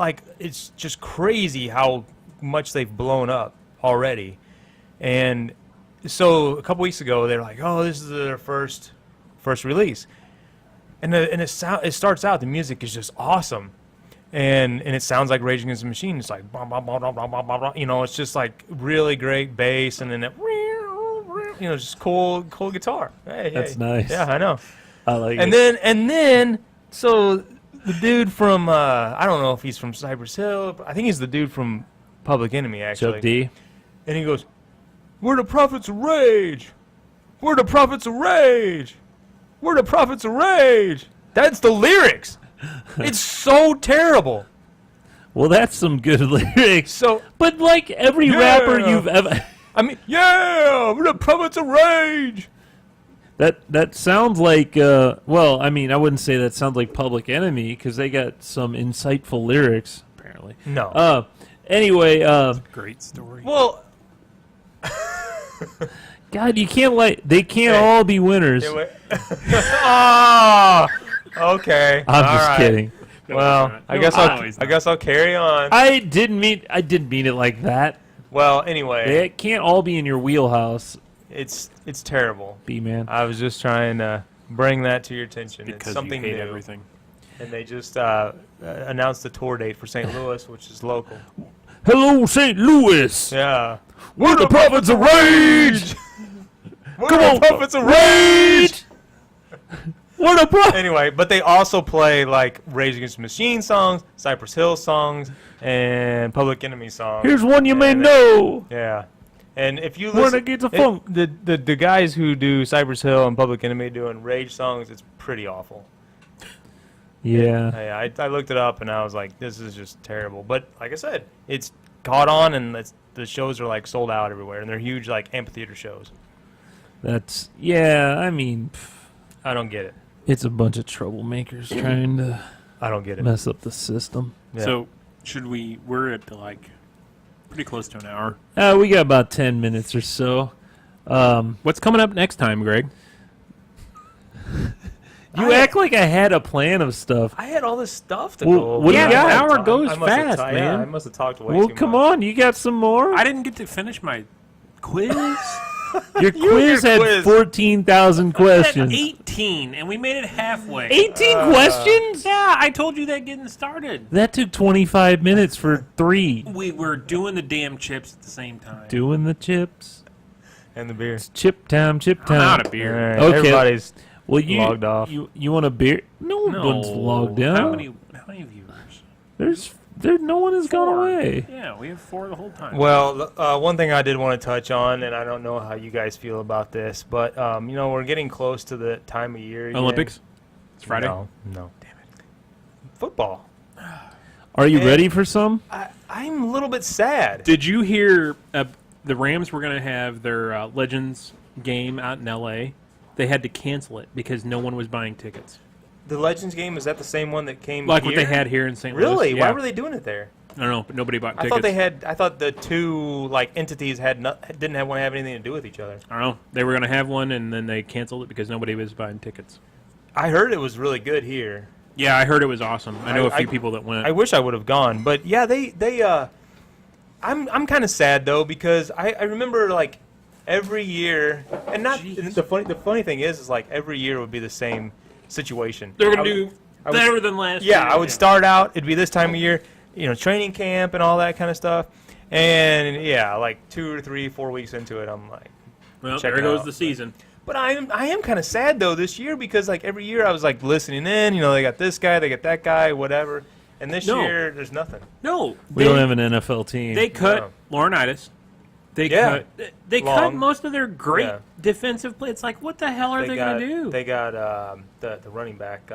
just crazy how much they've blown up already, and so a couple weeks ago, they're like, "Oh, this is their first release," and it starts out. The music is just awesome, and it sounds like Rage Against the Machine. It's like, blah, blah, blah, blah, blah, blah, blah. It's just like really great bass, and then just cool guitar. Hey, That's nice. Yeah, I know. I like And it. then, so the dude from I don't know if he's from Cypress Hill. But I think he's the dude from Public Enemy, actually. Chuck D. And he goes, "We're the prophets of rage. We're the prophets of rage. We're the prophets of rage." That's the lyrics. It's so terrible. Well, that's some good lyrics. So, But like every Yeah. rapper you've ever... I mean, yeah, we're the prophets of rage. That sounds like, well, I mean, I wouldn't say that sounds like Public Enemy because they got some insightful lyrics, apparently. No. Anyway, Great story. Well, God, you can't they can't Hey. all be winners. Oh, okay. I'm All just right. kidding. Well, I guess I'll carry on. I didn't mean it like that. Well, anyway, They can't all be in your wheelhouse, it's terrible. B-man. I was just trying to bring that to your attention. Because It's something you hate new. everything. And they just announced the tour date for St. Louis, which is local. Hello, St. Louis. Yeah. We're the prophets of rage. We're Come the on, prophets of rage. We're the prophets. Anyway, but they also play like Rage Against the Machine songs, Cypress Hill songs, and Public Enemy songs. Here's one you may And know. Yeah. And if you When listen, it gets a funk. the guys who do Cypress Hill and Public Enemy doing Rage songs, it's pretty awful. Yeah. I looked it up and I was like, this is just terrible. But like I said, it's caught on and the shows are like sold out everywhere and they're huge like amphitheater shows. I mean, I don't get it. it's a bunch of troublemakers trying to I don't get it. mess up the system. Yeah. So, we're at like pretty close to an hour. We got about 10 minutes or so. What's coming up next time, Greg? You act like I had a plan of stuff. I had all this stuff to Well, go over. what do you Yeah, got? an hour goes I must have fast, yeah, man. I must have talked way Well, too come much. on. You got some more? I didn't get to finish my quiz. Your quiz had quiz. 14,000 At questions. 18, and we made it halfway. 18 questions? Yeah, I told you that getting started. That took 25 minutes for 3. We were doing the damn chips at the same time. Doing the chips. And the beer. It's chip time, chip I'm time. out of All beer. right, Okay. everybody's Well, you logged off. You want a beer? No one's logged out. How many viewers? No one has gone 4. away. Yeah, we have 4 the whole time. Well, one thing I did want to touch on, and I don't know how you guys feel about this, but we're getting close to the time of year. again. Olympics? It's Friday. No, damn it. Football. Are you Man. ready for some? I'm a little bit sad. Did you hear the Rams were going to have their Legends game out in L.A.? They had to cancel it because no one was buying tickets. The Legends game, is that the same one that came Like here? what they had here in St. Really? Louis. Why Yeah. were they doing it there? I don't know, but nobody bought I tickets. thought the two like entities didn't want to have anything to do with each other. I don't know. They were going to have one, and then they canceled it because nobody was buying tickets. I heard it was really good here. Yeah, I heard it was awesome. I know a few I- people that went. I wish I would have gone, but yeah, I'm kind of sad though because I remember like every year, and not Jeez. the funny thing is like every year would be the same situation. They're I going to would- do I would- better than last year. Yeah, I would start out. It'd be this time of year, training camp and all that kind of stuff. And yeah, like 2 or 3, 4 weeks into it, I'm like, Well, check there it goes out. the season. but I am kind of sad though this year because like every year I was like listening in. They got this guy, they got that guy, whatever. And this No. year there's nothing. No, We don't have an NFL team. They cut No. Laurinaitis. They Yeah. cut. They cut Long. most of their great Yeah. defensive play. It's like, what the hell are they got going to do? They got the running back.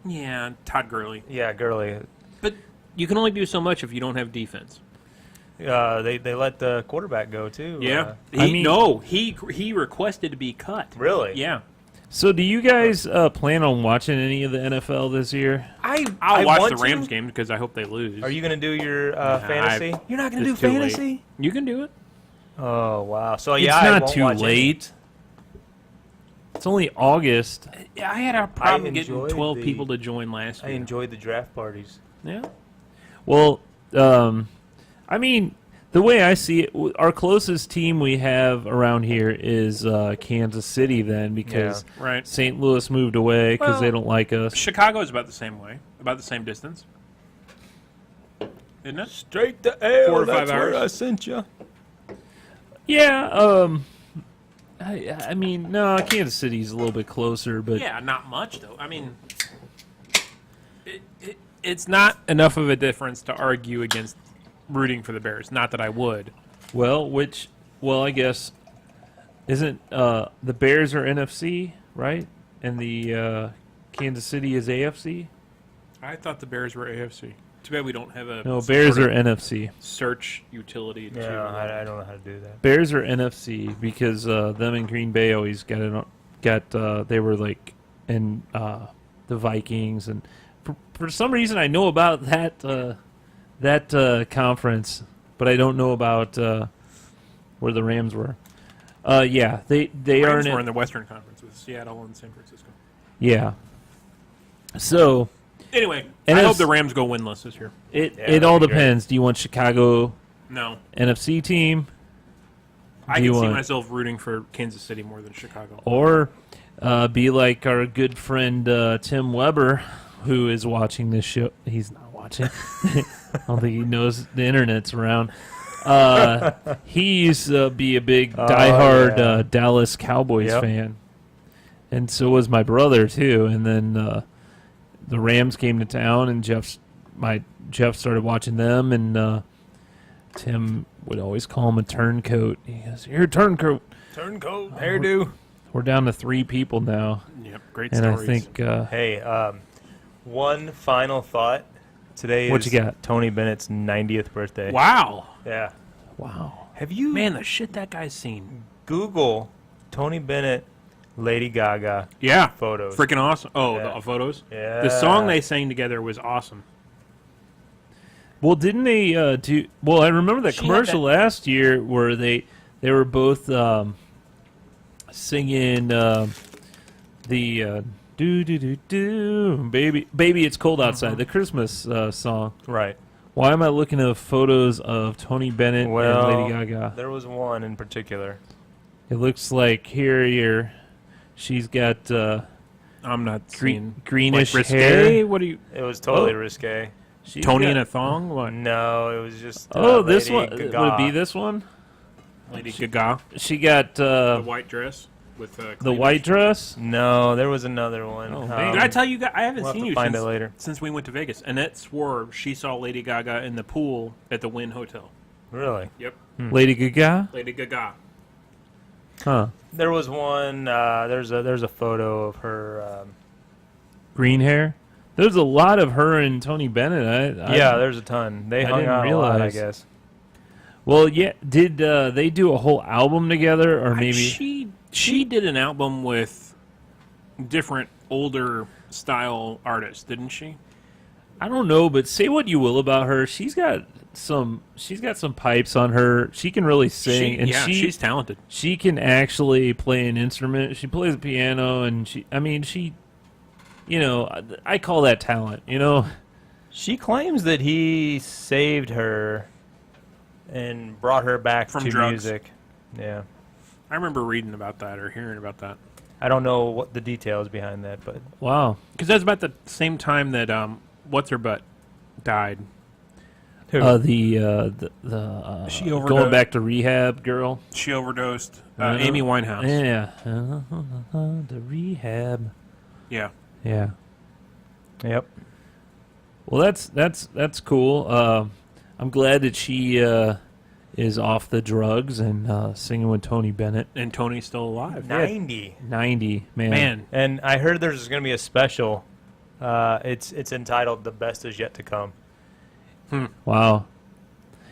Yeah, Todd Gurley. Yeah, Gurley. But you can only do so much if you don't have defense. They let the quarterback go too. Yeah. He requested to be cut. Really? Yeah. So do you guys plan on watching any of the NFL this year? I'll watch want the Rams to. game because I hope they lose. Are you gonna do your fantasy? You're not gonna do it's too late. fantasy? You can do it. Oh wow! So It's yeah, I not won't too watch it. late. It's only August. I had a problem getting enjoyed 12 the- people to join last I year. enjoyed the draft parties. Yeah. Well, I mean, The way I see it, our closest team we have around here is Kansas City. Then because Right. St. Louis moved away because Well, they don't like us. Chicago is about the same way, about the same distance, isn't it? Straight to hell. 4 or 5 that's where hours. I sent you. Yeah. I mean, no, Kansas City's a little bit closer, but Yeah, not much though. I mean, it's not enough of a difference to argue against rooting for the Bears. Not that I would. well, I guess isn't the Bears are NFC, right? And the Kansas City is AFC. I thought the Bears were AFC. Too bad we don't have a No, Bears sort are of NFC. search utility. Yeah, I don't know how to do that. Bears are NFC because them and Green Bay always got they were like in the Vikings, and for some reason I know about that conference, but I don't know about where the Rams were. Yeah, they Rams are were in the Western Conference with Seattle and San Francisco. yeah. So Anyway, And I it's- hope the Rams go winless this year. it Yeah, it all that'd be great. depends. Do you want Chicago No, NFC team? I Do you can see want- myself rooting for Kansas City more than Chicago. Or be like our good friend Tim Weber, who is watching this show. He's not watching. I don't think he knows the internet's around. He used to be a big diehard yeah. Dallas Cowboys Yep. fan. And so was my brother, too. And then the Rams came to town, and Jeff started watching them, and Tim would always call him a turncoat. He goes, "You're a turncoat." Turncoat, hairdo. We're down to 3 people now. Yep, great And stories. I think Hey, one final thought. Today What is you got? Tony Bennett's 90th birthday. wow, Yeah. wow. Have you man, the shit that guy's seen. Google Tony Bennett, Lady Gaga Yeah, photos? freaking awesome. Oh, Yeah. the photos. Yeah. The song they sang together was awesome. Well, didn't they do? Well, I remember that She had commercial last year where they were both singing the do do do do baby it's cold outside, the Christmas song. Right. Why am I looking at photos of Tony Bennett Well, and Lady Gaga? there was one in particular. It looks like she's got I'm not seeing greenish like risque. hair. What do you? It was totally Oh. risque. She's Tony got- in a thong? What? No, it was just. this Lady one Gaga. would it be this one? Lady Gaga, She got the white dress with the cleavage. white dress. No, there was another one. Oh, man. Did I tell you guys? I haven't we'll have seen to you find since, it later. since we went to Vegas. Annette swore she saw Lady Gaga in the pool at the Wynn Hotel. Really? Yep, Lady Gaga? Lady Gaga. Huh. There was one. There's a photo of her. Green hair? There's a lot of her and Tony Bennett. Yeah, there's a ton. They I hung didn't out a lot, I realize. guess. Well, yeah. Did they do a whole album together, or maybe? She did an album with different older style artists, didn't she? I don't know, but say what you will about her, she's got some pipes on her. She can really sing, and she's talented. she can actually play an instrument. She plays the piano, and she, I call that talent. She claims that he saved her and brought her back From to drugs. music. Yeah. I remember reading about that or hearing about that. I don't know what the details behind that, but Wow. Because that's about the same time that what's her butt died. The She going overdosed. back to rehab girl. She overdosed. Uh, Amy Winehouse. Yeah. The rehab. Yeah. Yeah. yep. Well, that's cool. I'm glad that she is off the drugs and singing with Tony Bennett. And Tony's still alive. 90. 90, man. Man, And I heard there's going to be a special. It's entitled "The Best Is Yet to Come." Wow.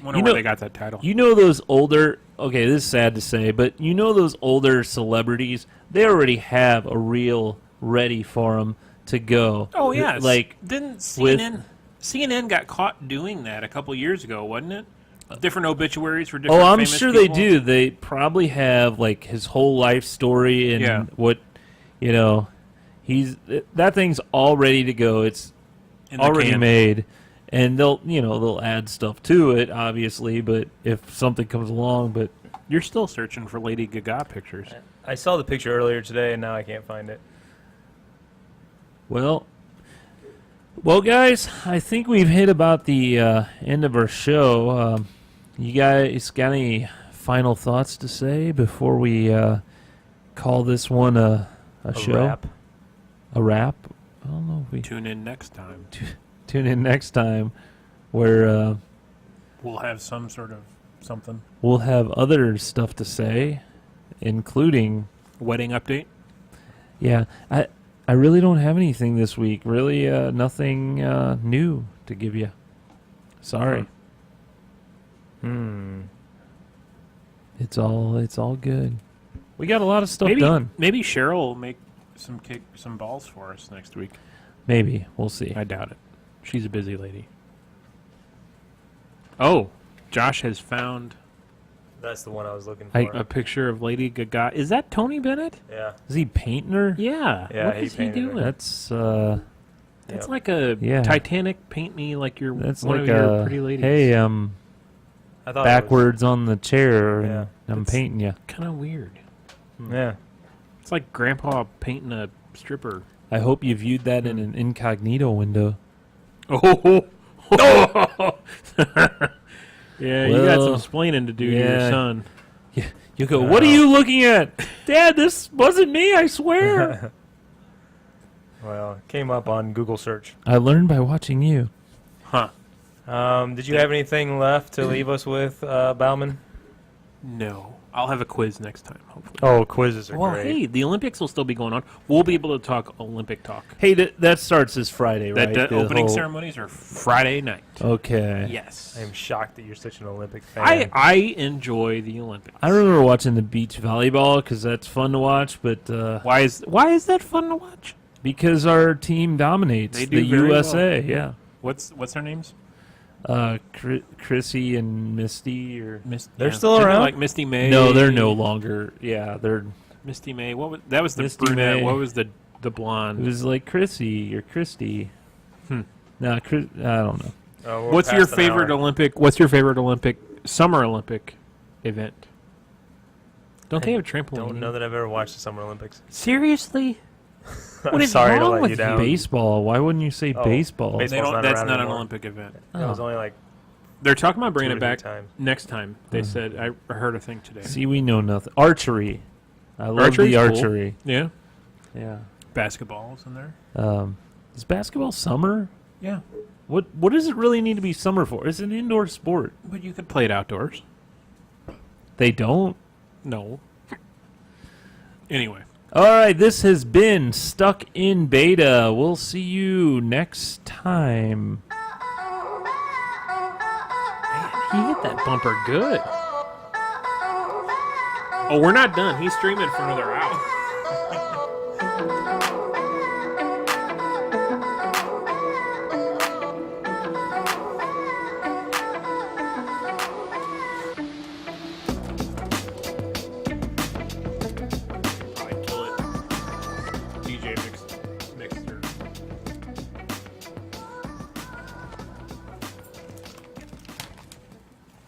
wonder You where know- they got that title. You know those older, okay, this is sad to say, but you know those older celebrities, they already have a reel ready for them to go. Oh yeah, Like, didn't with- CNN got caught doing that a couple years ago, wasn't it? Different obituaries for different. oh, I'm famous sure people. they do. They probably have, like, his whole life story and Yeah. what, that thing's all ready to go. It's In the already can. made. and they'll add stuff to it, obviously. But if something comes along, but You're still searching for Lady Gaga pictures. I saw the picture earlier today, and now I can't find it. well, guys, I think we've hit about the end of our show. You guys got any final thoughts to say before we call this one a show? Wrap. A wrap? I don't know if we Tune in next time. tune in next time, where We'll have some sort of something. we'll have other stuff to say, including Wedding update. yeah. I really don't have anything this week. Really, nothing new to give you. Sorry. It's all good. We got a lot of stuff done. Maybe Cheryl will make some balls for us next week. Maybe we'll see. I doubt it. She's a busy lady. Oh, Josh has found That's the one I was looking for. a picture of Lady Gaga. Is that Tony Bennett? Yeah. Is he painting her? Yeah. Yeah, What he is he painted her. doing? That's That's like a Yeah. Titanic paint me like you're that's one like of your a pretty ladies. hey I thought backwards on the chair Yeah. and I'm It's- painting you. Kind of weird. Yeah. It's like Grandpa painting a stripper. I hope you viewed that in an incognito window. Oh, yeah, you got some Well, explaining to do to yeah. your son. You go, what are you looking at? Dad, this wasn't me, I swear. Well, it came up on Google search. I learned by watching you. Huh? Did you have anything left to leave us with, Bauman? No. I'll have a quiz next time, hopefully. Oh, quizzes are Well, great. hey, the Olympics will still be going on. We'll be able to talk Olympic talk. Hey, that starts this Friday, right? That The opening whole- ceremonies are Friday night. Okay. Yes. I am shocked that you're such an Olympic fan. I enjoy the Olympics. I remember watching the beach volleyball because that's fun to watch, but Why is that fun to watch? because our team dominates They do the very USA, yeah. What's their names? Chrissy and Misty, or They're still Isn't it around? like Misty May. no, they're no longer. Yeah, they're. Misty May. That was the Misty brunette. May. What was the It blonde? was like Chrissy or Christy. Hmm. No, I don't know. Oh, we're What's your past an favorite hour. Olympic? What's your favorite Summer Olympic event? Don't they have trampoline? Don't know that I've ever watched the Summer Olympics. Seriously? I'm What is sorry to wrong let with you you? down. Baseball. Why wouldn't you say Oh, baseball? baseball. They don't. not That's around not an anymore. Olympic event. It was only like They're talking about bringing 2 it or 3 back times. next time. They said I heard a thing today. See, we know nothing. Archery. I love Archery's the cool. archery. Yeah. Yeah. Basketballs in there. Is basketball summer? Yeah. What does it really need to be summer for? It's an indoor sport. But you could play it outdoors. They don't. No. Anyway. All right, this has been Stuck in Beta. We'll see you next time. He hit that bumper good. Oh, we're not done. He's streaming for another hour.